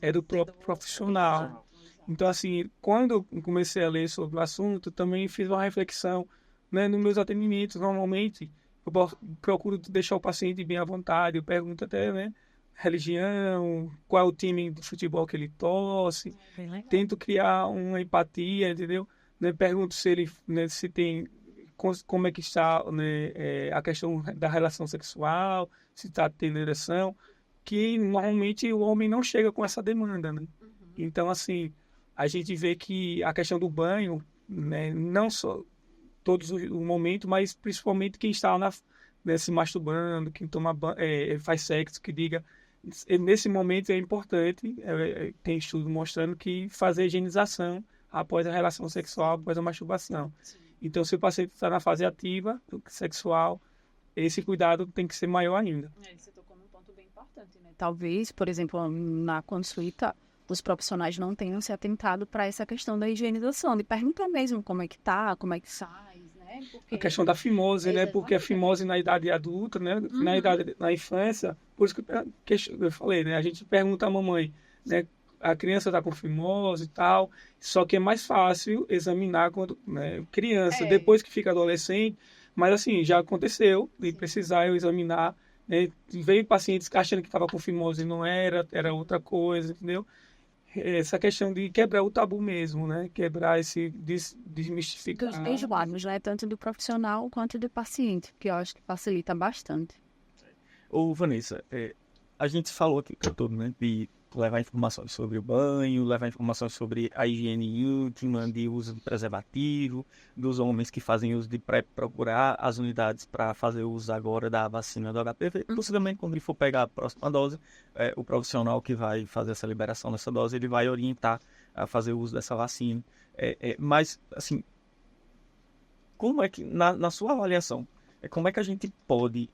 é do próprio profissional. Então, assim, quando eu comecei a ler sobre o assunto, também fiz uma reflexão, né, nos meus atendimentos. Normalmente, eu procuro deixar o paciente bem à vontade, eu pergunto até, né, religião, qual é o time de futebol que ele torce, tento criar uma empatia, entendeu? Né, pergunto se ele, né, se tem, como é que está, né, a questão da relação sexual, se está tendo ereção, que normalmente o homem não chega com essa demanda, né? Então, assim, a gente vê que a questão do banho, né, não só todos o momento, mas principalmente quem está lá né, se masturbando, quem toma faz sexo, que diga, nesse momento é importante, tem estudo mostrando que fazer higienização após a relação sexual, após a masturbação. Sim. Então, se o paciente está na fase ativa, sexual, esse cuidado tem que ser maior ainda. Você tocou num ponto bem importante, né? Talvez, por exemplo, na consulta, os profissionais não tenham se atentado para essa questão da higienização, de perguntar mesmo como é que tá, como é que faz, né? Porque... A questão da fimose, né? Porque a fimose na idade adulta, né? Na infância, por isso que eu falei, né? A gente pergunta à mamãe, né? A criança está com fimose e tal, só que é mais fácil examinar quando, né, criança, depois que fica adolescente, mas assim, já aconteceu de precisar eu examinar, né? Veio pacientes achando que estava com fimose e não era outra coisa, entendeu? Essa questão de quebrar o tabu mesmo, né? Quebrar esse desmistificar. Dos dois lados, né? Tanto do profissional quanto do paciente, que eu acho que facilita bastante. Ô, Vanessa, a gente falou aqui todo, né? De levar informações sobre o banho, levar informações sobre a higiene íntima, de uso de preservativo, dos homens que fazem uso de PrEP, procurar as unidades para fazer uso agora da vacina do HPV. Possivelmente, quando ele for pegar a próxima dose, o profissional que vai fazer essa liberação dessa dose, ele vai orientar a fazer uso dessa vacina. Mas, assim, como é que, na sua avaliação, como é que a gente pode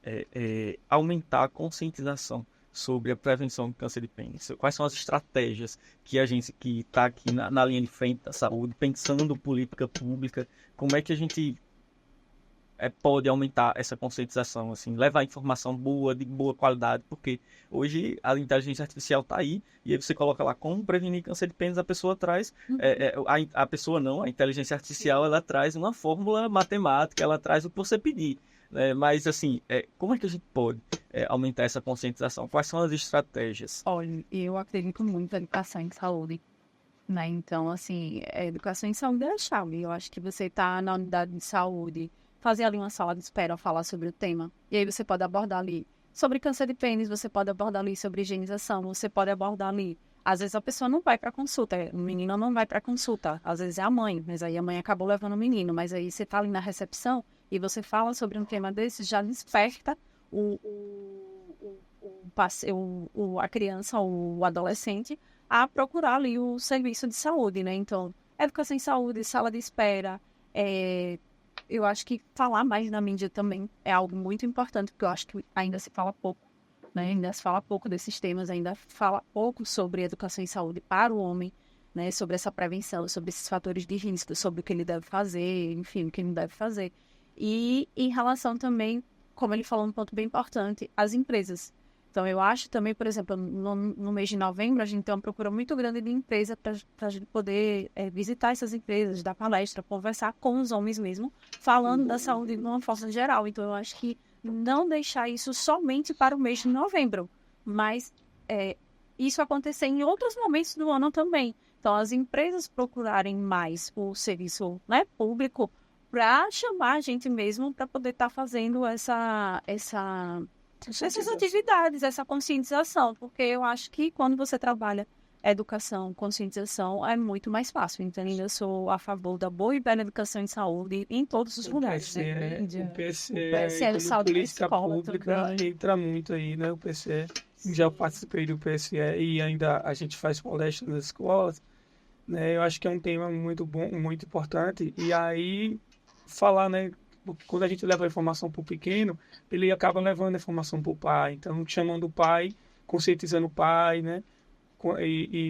aumentar a conscientização sobre a prevenção do câncer de pênis? Quais são as estratégias que a gente que está aqui na linha de frente da saúde, pensando política pública, como é que a gente pode aumentar essa conscientização, assim, levar informação boa, de boa qualidade, porque hoje a inteligência artificial está aí, e aí você coloca lá como prevenir câncer de pênis, a pessoa traz, a pessoa não, a inteligência artificial, ela traz uma fórmula matemática, ela traz o que você pedir. Mas, assim, como é que a gente pode aumentar essa conscientização? Quais são as estratégias? Olha, eu acredito muito na educação em saúde, né? Então, assim, a educação em saúde é a chave. Eu acho que você tá na unidade de saúde, fazer ali uma sala de espera, falar sobre o tema. E aí você pode abordar ali sobre câncer de pênis, você pode abordar ali sobre higienização, você pode abordar ali. Às vezes a pessoa não vai para consulta, o menino não vai para consulta, às vezes é a mãe, mas aí a mãe acabou levando o menino, mas aí você tá ali na recepção e você fala sobre um tema desse, já desperta a criança ou o adolescente a procurar ali o serviço de saúde, né? Então, educação em saúde, sala de espera, eu acho que falar mais na mídia também é algo muito importante, porque eu acho que ainda se fala pouco, né? Ainda se fala pouco desses temas, ainda fala pouco sobre educação em saúde para o homem, né? Sobre essa prevenção, sobre esses fatores de risco, sobre o que ele deve fazer, enfim, o que ele não deve fazer. E em relação também, como ele falou, um ponto bem importante, as empresas. Então, eu acho também, por exemplo, no mês de novembro, a gente tem uma procura muito grande de empresa para a gente poder visitar essas empresas, dar palestra, conversar com os homens mesmo, falando da saúde de uma forma geral. Então, eu acho que não deixar isso somente para o mês de novembro, mas isso acontecer em outros momentos do ano também. Então, as empresas procurarem mais o serviço, né, público, para chamar a gente mesmo para poder estar essas atividades, essa conscientização, porque eu acho que quando você trabalha educação, conscientização, é muito mais fácil. Então, eu sou a favor da boa e bela educação em saúde em todos os lugares. O PSE, como política pública, entra muito aí, né? O PSE, já participei do PSE e ainda a gente faz palestras nas escolas. né? Eu acho que é um tema muito bom, muito importante. E aí, falar, né? Porque quando a gente leva a informação para o pequeno, ele acaba levando a informação para o pai. Então, chamando o pai, conscientizando o pai, né?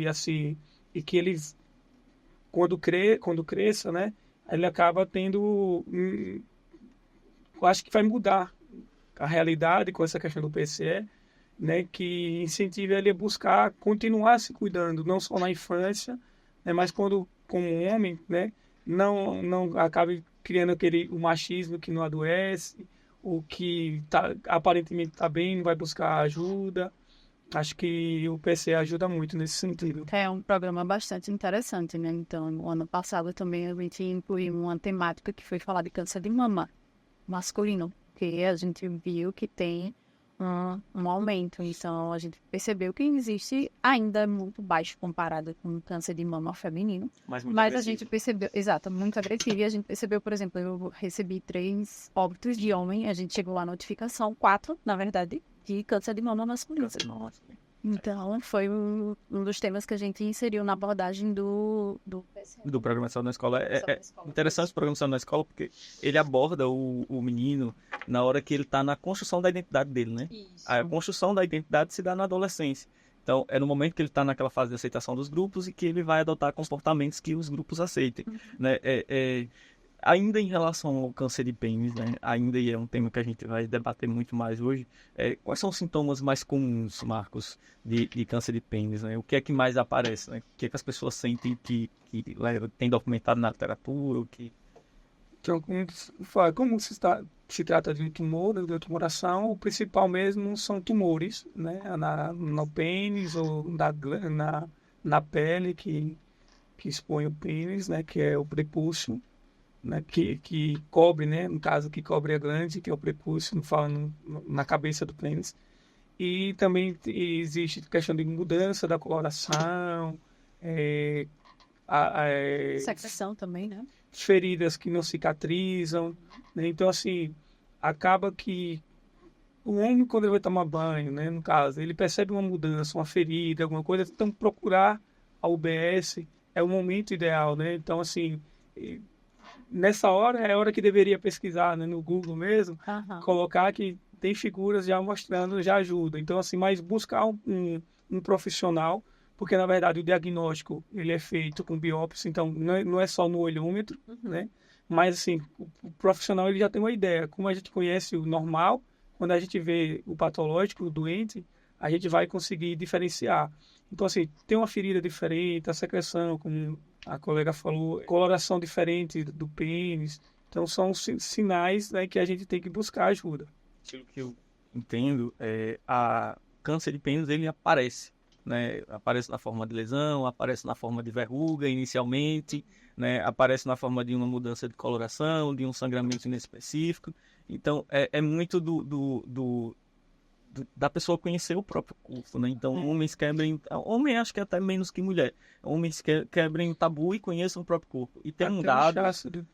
Assim, e que ele, quando cresça, né? Ele acaba tendo... eu acho que vai mudar a realidade com essa questão do PCE, né? Que incentiva ele a buscar continuar se cuidando, não só na infância, né? Mas quando, como homem, né? Não acabe criando o machismo que não adoece, o que aparentemente está bem, não vai buscar ajuda. Acho que o PCE ajuda muito nesse sentido. É um programa bastante interessante, né? Então, no ano passado também a gente incluiu uma temática que foi falar de câncer de mama masculino, que a gente viu que tem um aumento. Então, a gente percebeu que existe ainda muito baixo comparado com o câncer de mama feminino. Mas muito Mas a agressivo. gente percebeu, exato, muito agressivo. E a gente percebeu, por exemplo, eu recebi 3 óbitos de homem, a gente chegou lá na notificação, 4, na verdade, de câncer de mama masculino. Nossa. Então, foi um dos temas que a gente inseriu na abordagem do PCE. Do Programa de Saúde na Escola. É Escola. interessante o Programa de Saúde na Escola porque ele aborda o menino na hora que ele está na construção da identidade dele, né? Isso. A construção da identidade se dá na adolescência. Então, é no momento que ele está naquela fase de aceitação dos grupos e que ele vai adotar comportamentos que os grupos aceitem, né? Ainda em relação ao câncer de pênis, né? Ainda é um tema que a gente vai debater muito mais hoje. Quais são os sintomas mais comuns, Marcos, de câncer de pênis, né? O que é que mais aparece, né? O que é que as pessoas sentem que tem documentado na literatura? Então, como se trata de um tumor, de tumoração, o principal mesmo são tumores, né? No pênis ou na pele que expõe o pênis, né? Que é o prepúcio, né? Que cobre, né? No caso, que cobre a glande, que é o prepúcio, não fala na cabeça do pênis. E também existe questão de mudança da coloração, Secreção também, né? feridas que não cicatrizam, né? Então, assim, acaba que o homem, quando ele vai tomar banho, né? No caso, ele percebe uma mudança, uma ferida, alguma coisa, então procurar a UBS é o momento ideal, né? Então, assim, nessa hora é a hora que deveria pesquisar, né? No Google mesmo, colocar que tem figuras já mostrando, já ajuda. Então, assim, mas buscar um profissional, porque, na verdade, o diagnóstico ele é feito com biópsia, então não é só no olhômetro, né? Mas, assim, o profissional ele já tem uma ideia. Como a gente conhece o normal, quando a gente vê o patológico, o doente, a gente vai conseguir diferenciar. Então, assim, tem uma ferida diferente, a secreção, como a colega falou, coloração diferente do pênis. Então, são sinais, né, que a gente tem que buscar ajuda. Aquilo que eu entendo a câncer de pênis ele aparece, né? Aparece na forma de lesão, aparece na forma de verruga inicialmente, né? Aparece na forma de uma mudança de coloração, de um sangramento inespecífico. Então, é muito da pessoa conhecer o próprio corpo, né? Então, homem acho que até menos que mulher, homens quebrem o tabu e conheçam o próprio corpo. E tem um dado...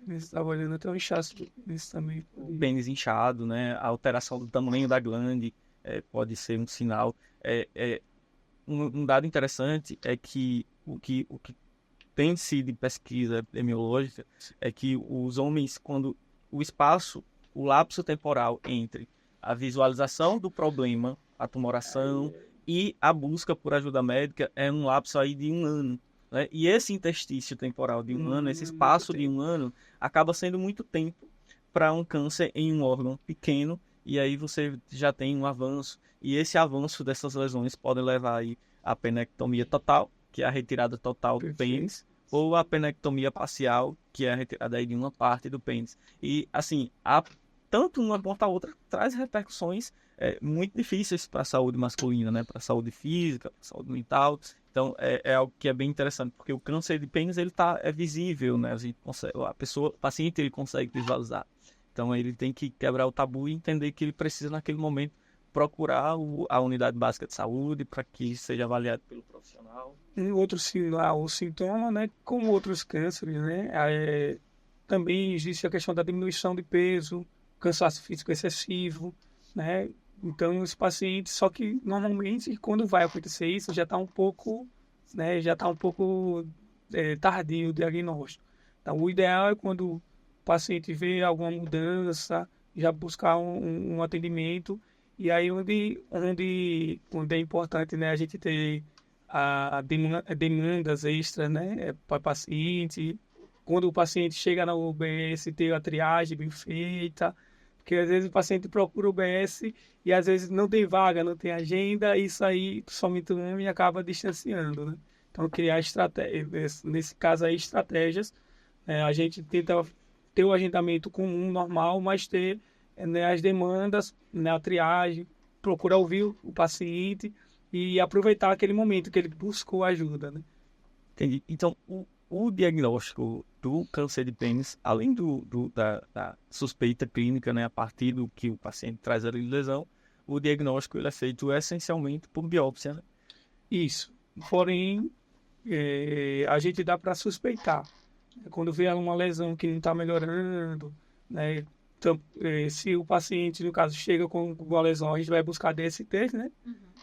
Estava olhando até um inchaço nisso também. O pênis inchado, né? A alteração do tamanho da glande pode ser um sinal. Um dado interessante é que o que tem-se de pesquisa epidemiológica é que os homens, quando o lapso temporal entre a visualização do problema, a tumoração e a busca por ajuda médica é um lapso aí de 1 ano. Né? E esse interstício temporal de 1 ano, esse espaço de 1 ano, acaba sendo muito tempo para um câncer em um órgão pequeno, e aí você já tem um avanço, e esse avanço dessas lesões pode levar aí a penectomia total, que é a retirada total do pênis, ou a penectomia parcial, que é a retirada aí de uma parte do pênis. E, assim, tanto uma quanto a outra traz repercussões muito difíceis para a saúde masculina, né? Para a saúde física, para a saúde mental. Então, é algo que é bem interessante, porque o câncer de pênis ele é visível, né? A gente consegue, o paciente ele consegue visualizar. Então, ele tem que quebrar o tabu e entender que ele precisa, naquele momento, procurar a unidade básica de saúde para que seja avaliado pelo profissional. Um outro sinal, o sintoma, né? Como outros cânceres, né? Também existe a questão da diminuição de peso, cansaço físico excessivo, né? Então, os pacientes, só que normalmente quando vai acontecer isso, já está um pouco, né? Já está um pouco tardio o diagnóstico. Então, o ideal é quando o paciente vê alguma mudança, já buscar um atendimento, e aí onde é importante, né, a gente ter demandas extras, né, para o paciente. Quando o paciente chega na UBS, ter a triagem bem feita, porque às vezes o paciente procura o UBS e às vezes não tem vaga, não tem agenda, e isso aí somente o nome acaba distanciando, né? Então, criar estratégias, nesse caso aí, estratégias. A gente tenta ter o agendamento comum, normal, mas ter, né, as demandas, né, a triagem, procurar ouvir o paciente e aproveitar aquele momento que ele buscou ajuda, né? Entendi. Então, o diagnóstico do câncer de pênis, além da suspeita clínica, né, a partir do que o paciente traz ali de lesão, o diagnóstico ele é feito essencialmente por biópsia, né? Isso. Porém, a gente dá para suspeitar. Quando vê uma lesão que não está melhorando, né? Então, se o paciente, no caso, chega com uma lesão, a gente vai buscar DST, né?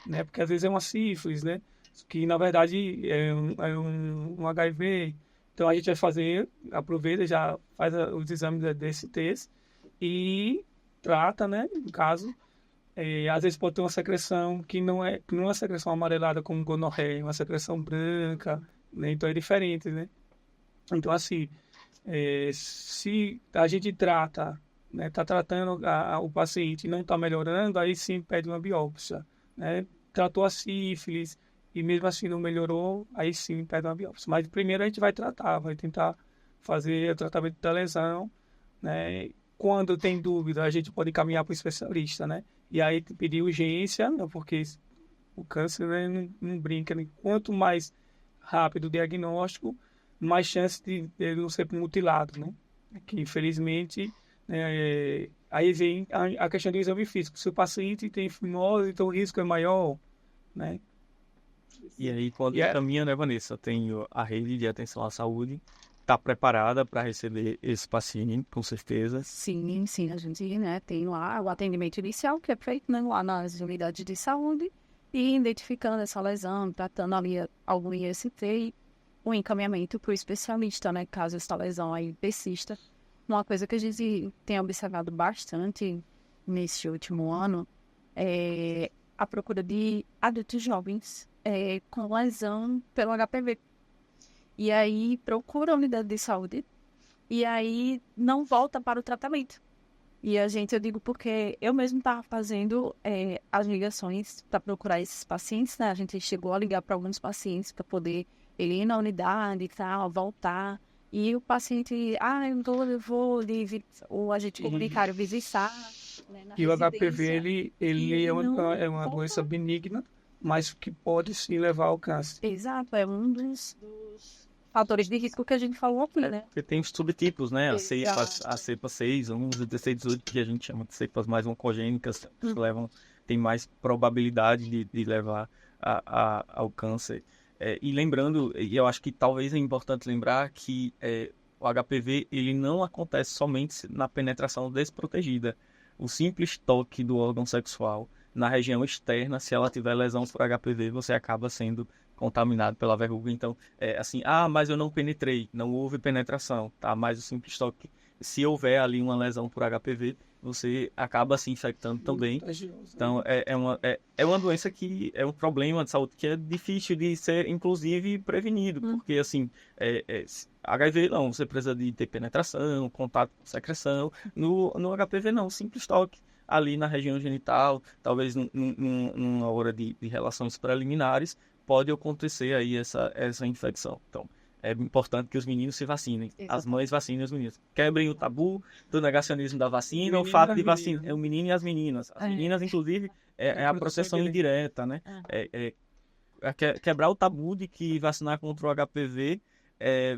Né? Porque às vezes é uma sífilis, né? Que na verdade é um HIV. Então a gente vai fazer, aproveita, já faz os exames da DSTs e trata, né? No caso, às vezes pode ter uma secreção que não é uma secreção amarelada como gonorreia, uma secreção branca, né? Então é diferente, né? Então assim, se a gente trata, né? Está tratando o paciente e não está melhorando, aí sim pede uma biópsia, né? Tratou a sífilis e mesmo assim não melhorou, aí sim pede uma biópsia. Mas primeiro a gente vai tratar, vai tentar fazer o tratamento da lesão, né? Quando tem dúvida, a gente pode encaminhar para o especialista, né? E aí pedir urgência, né? Porque o câncer, né, não brinca, né? Quanto mais rápido o diagnóstico, mais chance de ele não ser mutilado, né? Que infelizmente, né, aí vem a questão do exame físico. Se o paciente tem fimose, então o risco é maior, né? E aí, quando caminha, né, Vanessa, tem a rede de atenção à saúde, está preparada para receber esse paciente, com certeza. Sim, sim, a gente, né, tem lá o atendimento inicial que é feito, né, lá nas unidades de saúde e identificando essa lesão, tratando ali algum IST e o encaminhamento para o especialista, né, caso essa lesão aí persista. Uma coisa que a gente tem observado bastante nesse último ano é a procura de adultos jovens com lesão pelo HPV. E aí procura a unidade de saúde e aí não volta para o tratamento. E eu digo porque eu mesmo estava fazendo as ligações para procurar esses pacientes, né? A gente chegou a ligar para alguns pacientes para poder ele ir na unidade e tal, voltar. E o paciente, eu vou o agente comunitário visitar. Né, e o HPV, ele é uma doença benigna, mas que pode sim levar ao câncer. Exato, é um dos fatores de risco que a gente falou aqui, né? Porque tem os subtipos, né? A cepa 6, 11, 16, 18, que a gente chama de cepas mais oncogênicas, que tem mais probabilidade de levar ao câncer. E lembrando, e eu acho que talvez é importante lembrar que o HPV ele não acontece somente na penetração desprotegida. O simples toque do órgão sexual na região externa, se ela tiver lesão por HPV, você acaba sendo contaminado pela verruga. Então, mas eu não penetrei, não houve penetração, tá? Mas o simples toque, se houver ali uma lesão por HPV, você acaba se infectando também. Então, é uma doença que é um problema de saúde que é difícil de ser, inclusive, prevenido, porque, assim, HIV não, você precisa de ter penetração, contato com secreção. No HPV não, simples toque ali na região genital, talvez numa hora de relações preliminares, pode acontecer aí essa infecção. Então, é importante que os meninos se vacinem. Exato. As mães vacinem os meninos. Quebrem o tabu do negacionismo da vacina, o fato de vacinar. É o menino e as meninas. As meninas, inclusive, é a proteção indireta, né? Quebrar o tabu de que vacinar contra o HPV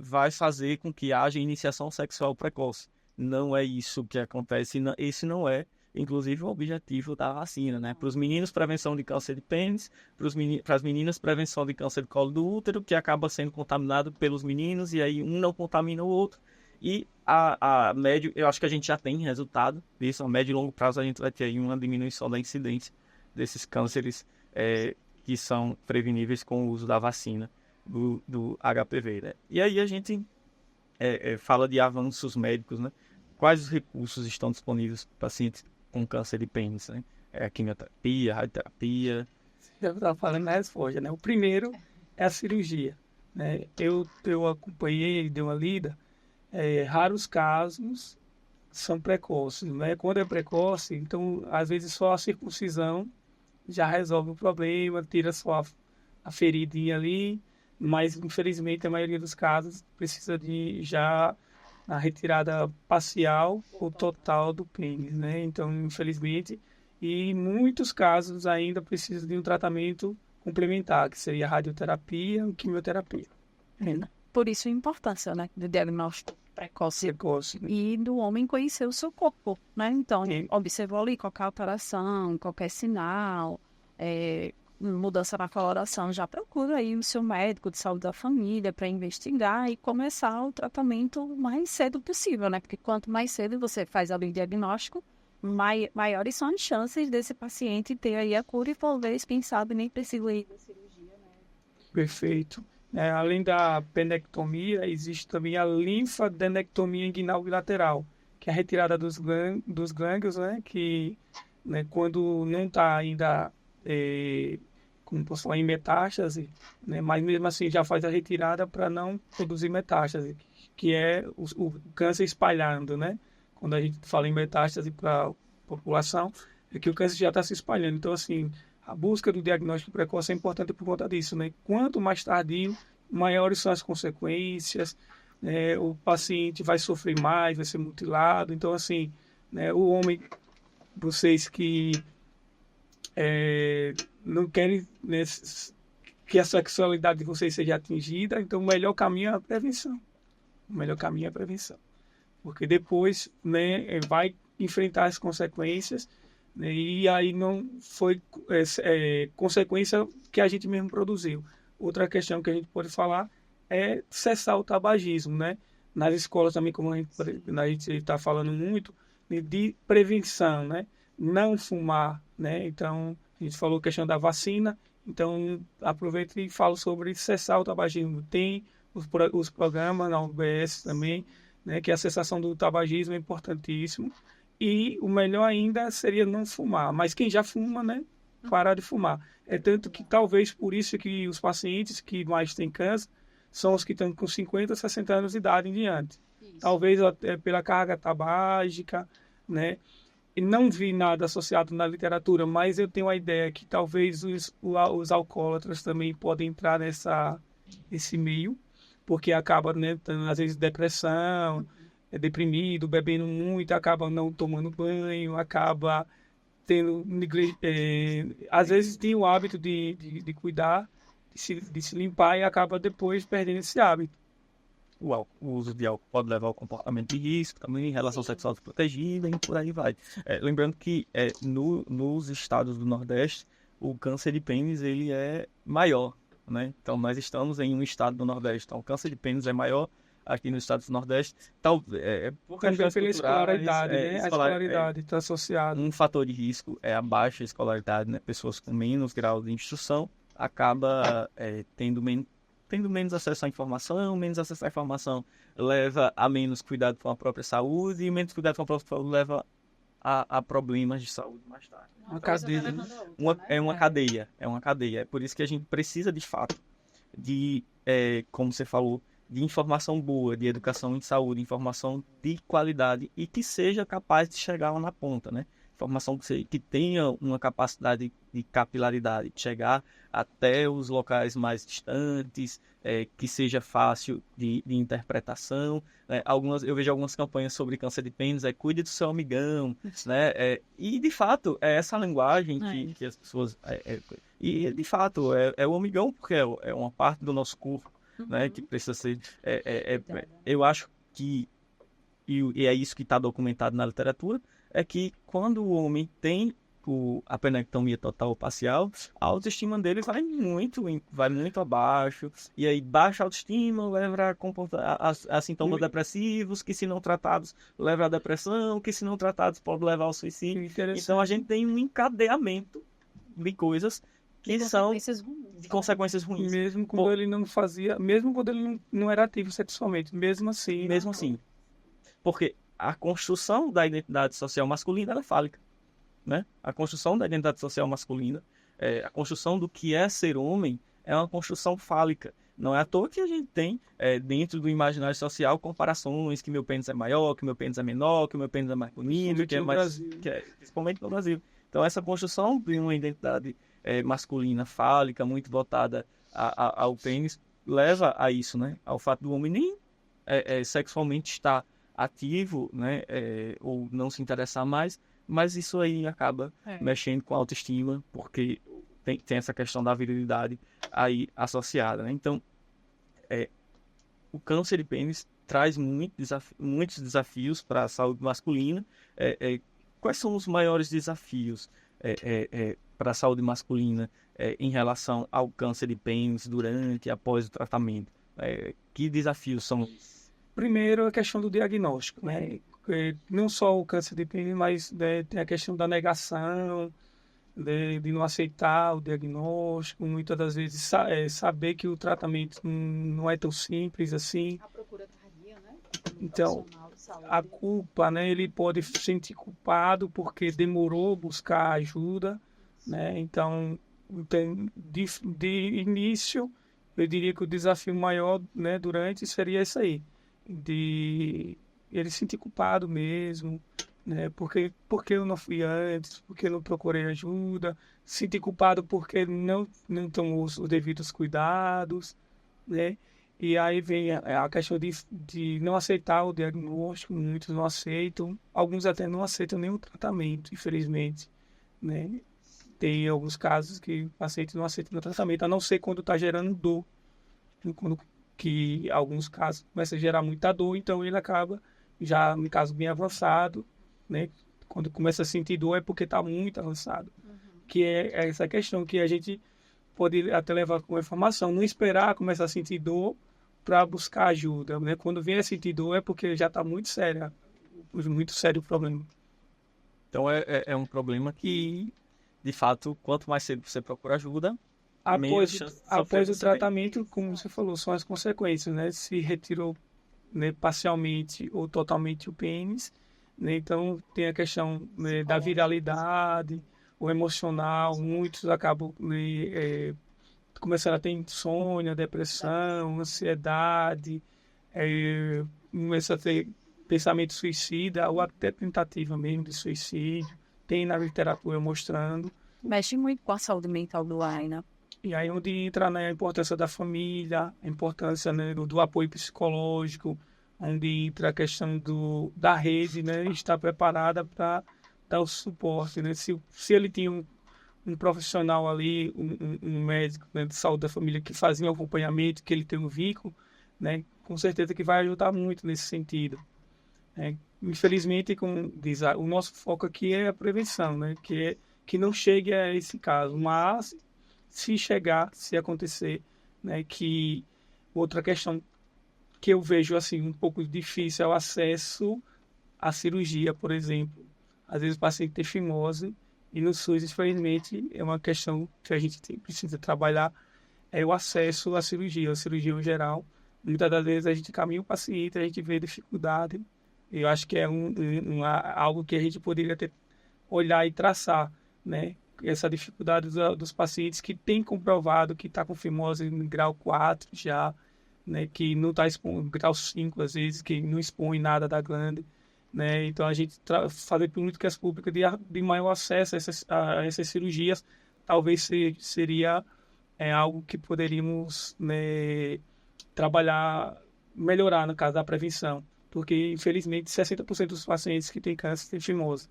vai fazer com que haja iniciação sexual precoce. Não é isso que acontece. Esse não é, inclusive, o objetivo da vacina, né? Para os meninos, prevenção de câncer de pênis, para as meninas, prevenção de câncer de colo do útero, que acaba sendo contaminado pelos meninos, e aí um não contamina o outro. E a médio, eu acho que a gente já tem resultado disso, a médio e longo prazo a gente vai ter aí uma diminuição da incidência desses cânceres que são preveníveis com o uso da vacina. do HPV, né? E aí a gente fala de avanços médicos, né? Quais os recursos estão disponíveis para pacientes com câncer de pênis, né? A quimioterapia, a radioterapia. Já estava falando na resposta, né? O primeiro é a cirurgia, né? Eu acompanhei, dei uma lida, raros casos são precoces, né? Quando é precoce, então, às vezes só a circuncisão já resolve o problema, tira só a feridinha ali, mas, infelizmente, a maioria dos casos precisa de já a retirada parcial ou total do pênis, né? Então, infelizmente, e em muitos casos ainda precisa de um tratamento complementar, que seria a radioterapia ou quimioterapia. Por isso a importância, né, do diagnóstico precoce Né? e do homem conhecer o seu corpo, né? Então, Sim. observou ali qualquer alteração, qualquer sinal, mudança na coloração, já procura aí o seu médico de saúde da família para investigar e começar o tratamento o mais cedo possível, né? Porque quanto mais cedo você faz ali o diagnóstico, maiores são as chances desse paciente ter aí a cura e talvez, quem sabe, nem precisa ir da cirurgia, né? Perfeito. Além da penectomia, existe também a linfadenectomia inguinal bilateral, que é a retirada dos glândulos, né? Que, né, quando não está ainda, como posso falar, em metástase, né? Mas mesmo assim já faz a retirada para não produzir metástase, que é o câncer espalhando, né? Quando a gente fala em metástase para a população, é que o câncer já está se espalhando. Então, assim, a busca do diagnóstico precoce é importante por conta disso, né? Quanto mais tardio, maiores são as consequências, né? O paciente vai sofrer mais, vai ser mutilado. Então, assim, né, o homem, vocês que não querem, né, que a sexualidade de vocês seja atingida, então o melhor caminho é a prevenção. O melhor caminho é a prevenção. Porque depois, né, vai enfrentar as consequências, né, e aí não foi consequência que a gente mesmo produziu. Outra questão que a gente pode falar é cessar o tabagismo, né? Nas escolas também, como a gente está falando muito, de prevenção, né? Não fumar, né? Então, a gente falou a questão da vacina, então aproveito e falo sobre cessar o tabagismo. Tem os programas na UBS também, né, que a cessação do tabagismo é importantíssimo. E o melhor ainda seria não fumar. Mas quem já fuma, né, parar de fumar. É tanto que talvez por isso que os pacientes que mais têm câncer são os que estão com 50, 60 anos de idade em diante. Isso. Talvez até pela carga tabágica, né? E não vi nada associado na literatura, mas eu tenho a ideia que talvez os alcoólatras também podem entrar nesse meio, porque acaba, né, tendo, às vezes, depressão, deprimido, bebendo muito, acaba não tomando banho, acaba tendo... às vezes tem o hábito de cuidar, de se limpar e acaba depois perdendo esse hábito. O uso de álcool pode levar ao comportamento de risco, também relação sexual desprotegida e por aí vai. Lembrando que nos estados do Nordeste, o câncer de pênis ele é maior, né? Então, nós estamos em um estado do Nordeste, então o câncer de pênis é maior aqui nos estados do Nordeste. Por também pela escolaridade, né? A escolaridade está associada. Um fator de risco é a baixa escolaridade, né? Pessoas com menos grau de instrução acaba tendo menos acesso à informação, menos acesso à informação leva a menos cuidado com a própria saúde, e menos cuidado com a própria saúde leva a problemas de saúde mais tarde. Uma cadeia. É uma cadeia. É por isso que a gente precisa, de fato, de, como você falou, de informação boa, de educação em saúde, informação de qualidade e que seja capaz de chegar lá na ponta, né? Informação que tenha uma capacidade de capilaridade, de chegar até os locais mais distantes, que seja fácil de interpretação. Eu vejo algumas campanhas sobre câncer de pênis, cuide do seu amigão, né? E, de fato, é essa linguagem que as pessoas... e, de fato, é o amigão, porque é uma parte do nosso corpo, né? Que precisa ser... eu acho que, e é isso que está documentado na literatura, é que quando o homem tem a penectomia total ou parcial, a autoestima dele vai muito abaixo, e aí baixa autoestima leva a sintomas depressivos, que se não tratados leva à depressão, que se não tratados pode levar ao suicídio. Então a gente tem um encadeamento de coisas que são Consequências ruins, de né? consequências ruins. Mesmo quando ele não fazia, mesmo quando ele não era ativo sexualmente, mesmo assim. Mesmo assim. Porque a construção da identidade social masculina ela é fálica, né? A construção da identidade social masculina, a construção do que é ser homem, é uma construção fálica. Não é à toa que a gente tem, dentro do imaginário social, comparações que meu pênis é maior, que meu pênis é menor, que meu pênis é mais bonito, que é no mais... Brasil. Principalmente no Brasil. Então, essa construção de uma identidade masculina fálica, muito voltada ao pênis, leva a isso, né? Ao fato do homem nem sexualmente estar ativo, né? Ou não se interessar mais, mas isso aí acaba mexendo com a autoestima, porque tem essa questão da virilidade aí associada, né? Então, o câncer de pênis traz muitos desafios para a saúde masculina. Quais são os maiores desafios para a saúde masculina em relação ao câncer de pênis durante e após o tratamento? Que desafios são? Primeiro, a questão do diagnóstico, né? Não só o câncer de pênis, mas tem a questão da negação, de não aceitar o diagnóstico, muitas das vezes saber que o tratamento não é tão simples assim. A procura tardia, né? Então, a culpa, né? Ele pode se sentir culpado porque demorou buscar ajuda, né? Então, de início, eu diria que o desafio maior, né, durante seria isso aí, de ele se sentir culpado mesmo, né? Porque eu não fui antes, porque eu não procurei ajuda, se sentir culpado porque não tomou os devidos cuidados, né? E aí vem a questão de não aceitar o diagnóstico, muitos não aceitam, alguns até não aceitam nem o tratamento, infelizmente, né? Tem alguns casos que o paciente não aceita o tratamento, a não ser quando está gerando dor, quando que alguns casos começa a gerar muita dor, então ele acaba já, no caso bem avançado, né? Quando começa a sentir dor é porque está muito avançado, que é essa questão que a gente pode até levar como informação, não esperar começar a sentir dor para buscar ajuda, né? Quando vem a sentir dor é porque já está muito sério o problema. Então é um problema que, de fato, quanto mais cedo você procura ajuda, após o tratamento, como você falou, são as consequências, né? Se retirou, né, parcialmente ou totalmente o pênis, né? Então tem a questão, né, da viralidade, o emocional, muitos acabam, né, começando a ter insônia, depressão, ansiedade, começa a ter pensamento suicida ou até tentativa mesmo de suicídio. Tem na literatura mostrando. Mexe muito com a saúde mental do homem, né? E aí onde entra, né, a importância da família, a importância, né, do apoio psicológico, onde entra a questão da rede, né, estar preparada para dar o suporte, né? Se ele tinha um profissional ali, um médico, né, de saúde da família que fazia um acompanhamento, que ele tem um vínculo, né, com certeza que vai ajudar muito nesse sentido. Infelizmente, como diz, o nosso foco aqui é a prevenção, né, que não chegue a esse caso, mas se chegar, se acontecer, né, que outra questão que eu vejo assim um pouco difícil é o acesso à cirurgia, por exemplo. Às vezes o paciente tem fimose e no SUS, infelizmente, é uma questão que a gente precisa trabalhar, é o acesso à cirurgia em geral. Muitas das vezes a gente caminha o paciente, a gente vê dificuldade. Eu acho que é algo que a gente poderia olhar e traçar, né? Essa dificuldade dos pacientes que tem comprovado que está com fimose em grau 4 já, né? Que não está expondo, grau 5 às vezes, que não expõe nada da glândula, né? Então a gente fazer políticas públicas de maior acesso a essas cirurgias talvez seria algo que poderíamos, né, trabalhar, melhorar no caso da prevenção, porque infelizmente 60% dos pacientes que têm câncer têm fimose.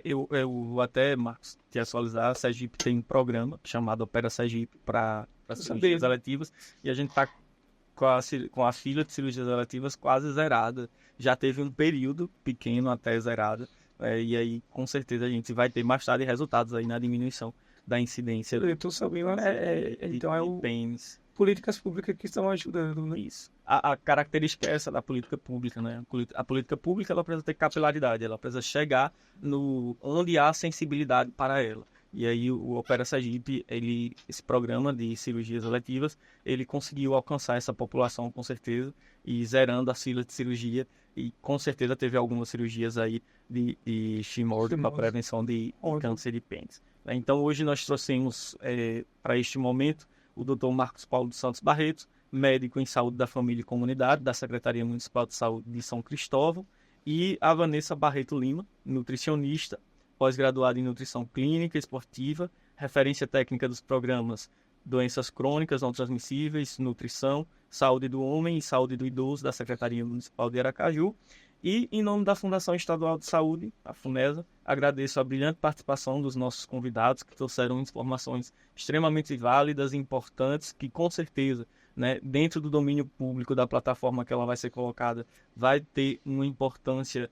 Eu até, Marcos, te atualizar, a Sergipe tem um programa chamado Opera Sergipe para cirurgias eletivas, e a gente está com a fila de cirurgias eletivas quase zerada. Já teve um período pequeno até zerada, e aí com certeza a gente vai ter mais tarde resultados aí na diminuição da incidência Eu estou sabendo, então é o pênis. Políticas públicas que estão ajudando, né? Isso. A característica é essa da política pública, né? A política pública ela precisa ter capilaridade, ela precisa chegar onde há sensibilidade para ela. E aí o Opera Sergipe, esse programa de cirurgias eletivas, ele conseguiu alcançar essa população com certeza, e zerando as filas de cirurgia, e com certeza teve algumas cirurgias aí de estímulo para prevenção de câncer de pênis. Então hoje nós trouxemos para este momento o Dr. Marcos Paulo dos Santos Barreto, médico em saúde da família e comunidade da Secretaria Municipal de Saúde de São Cristóvão, e a Vanessa Barreto Lima, nutricionista, pós-graduada em nutrição clínica e esportiva, referência técnica dos programas Doenças Crônicas Não Transmissíveis, Nutrição, Saúde do Homem e Saúde do Idoso da Secretaria Municipal de Aracaju. E, em nome da Fundação Estadual de Saúde, a FUNESA, agradeço a brilhante participação dos nossos convidados, que trouxeram informações extremamente válidas e importantes, que com certeza, né, dentro do domínio público da plataforma que ela vai ser colocada, vai ter uma importância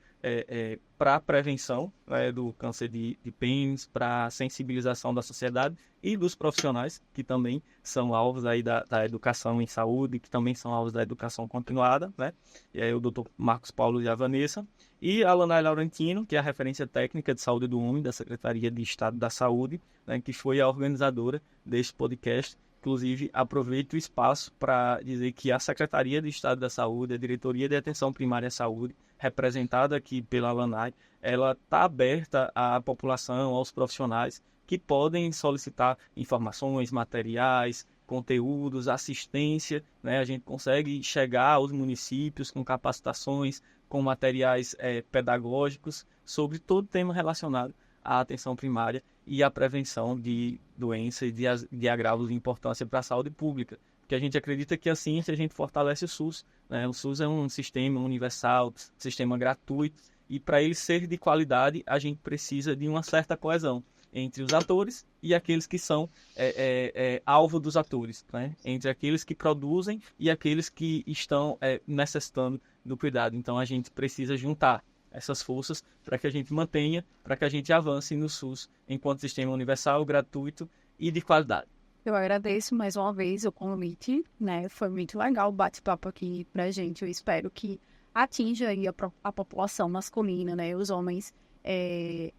para a prevenção, né, do câncer de pênis, para a sensibilização da sociedade e dos profissionais, que também são alvos aí da educação em saúde, que também são alvos da educação continuada, né? E aí o Dr. Marcos Paulo e a Vanessa, e a Lanay Laurentino, que é a referência técnica de saúde do homem da Secretaria de Estado da Saúde, né, que foi a organizadora deste podcast. Inclusive, aproveito o espaço para dizer que a Secretaria de Estado da Saúde, a Diretoria de Atenção Primária à Saúde, representada aqui pela Lanay, ela está aberta à população, aos profissionais que podem solicitar informações, materiais, conteúdos, assistência, né? A gente consegue chegar aos municípios com capacitações, com materiais pedagógicos sobre todo tema relacionado à atenção primária e à prevenção de doenças e de agravos de importância para a saúde pública. Porque a gente acredita que assim a gente fortalece o SUS, né? O SUS é um sistema universal, sistema gratuito, e para ele ser de qualidade, a gente precisa de uma certa coesão entre os atores e aqueles que são alvo dos atores, né? Entre aqueles que produzem e aqueles que estão necessitando do cuidado. Então a gente precisa juntar essas forças para que a gente mantenha, para que a gente avance no SUS enquanto sistema universal, gratuito e de qualidade. Eu agradeço mais uma vez o convite, né? Foi muito legal o bate-papo aqui pra gente. Eu espero que atinja aí a população masculina, né? Os homens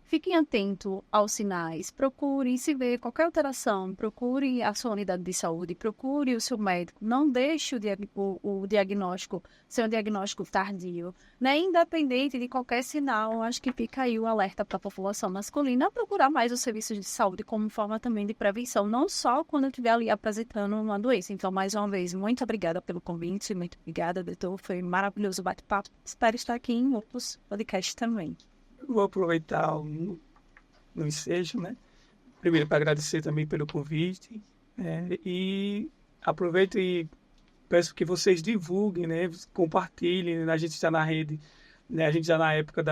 fiquem atentos aos sinais, procurem se ver qualquer alteração, procure a sua unidade de saúde, procure o seu médico, não deixe o diagnóstico ser um diagnóstico tardio, né? Independente de qualquer sinal, acho que fica aí o alerta para a população masculina a procurar mais os serviços de saúde como forma também de prevenção, não só quando estiver ali apresentando uma doença. Então, mais uma vez, muito obrigada pelo convite, muito obrigada, doutor, foi maravilhoso o bate-papo, espero estar aqui em outros podcasts também. Vou aproveitar no ensejo, né? Primeiro, para agradecer também pelo convite, e aproveito e peço que vocês divulguem, né? Compartilhem, né? A gente está na rede, né? A gente está na época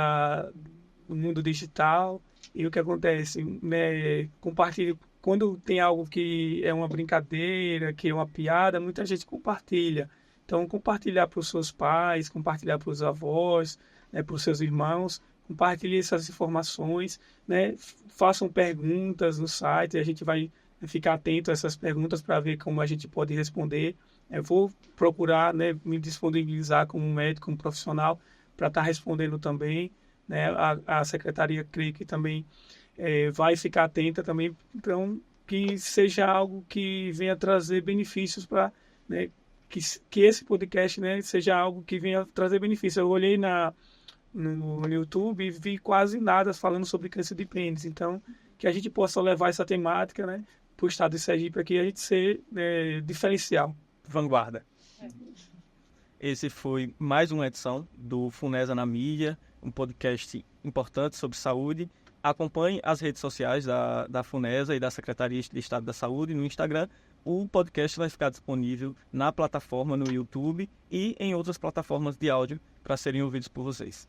do mundo digital, e o que acontece, né? Compartilhe. Quando tem algo que é uma brincadeira, que é uma piada, muita gente compartilha. Então, compartilhar para os seus pais, compartilhar para os avós, né? Para os seus irmãos, compartilhe essas informações, né? Façam perguntas no site, a gente vai ficar atento a essas perguntas para ver como a gente pode responder. Eu vou procurar, né, me disponibilizar como médico, como profissional, para estar respondendo também, né? A secretaria creio que também vai ficar atenta também, então que seja algo que venha trazer benefícios para, né, que esse podcast, né, seja algo que venha trazer benefícios. Eu olhei no YouTube e vi quase nada falando sobre câncer de pênis. Então, que a gente possa levar essa temática, né, para o estado de Sergipe, aqui a gente ser diferencial. Vanguarda. Esse foi mais uma edição do FUNESA na Mídia, um podcast importante sobre saúde. Acompanhe as redes sociais da FUNESA e da Secretaria de Estado da Saúde no Instagram. O podcast vai ficar disponível na plataforma no YouTube e em outras plataformas de áudio para serem ouvidos por vocês.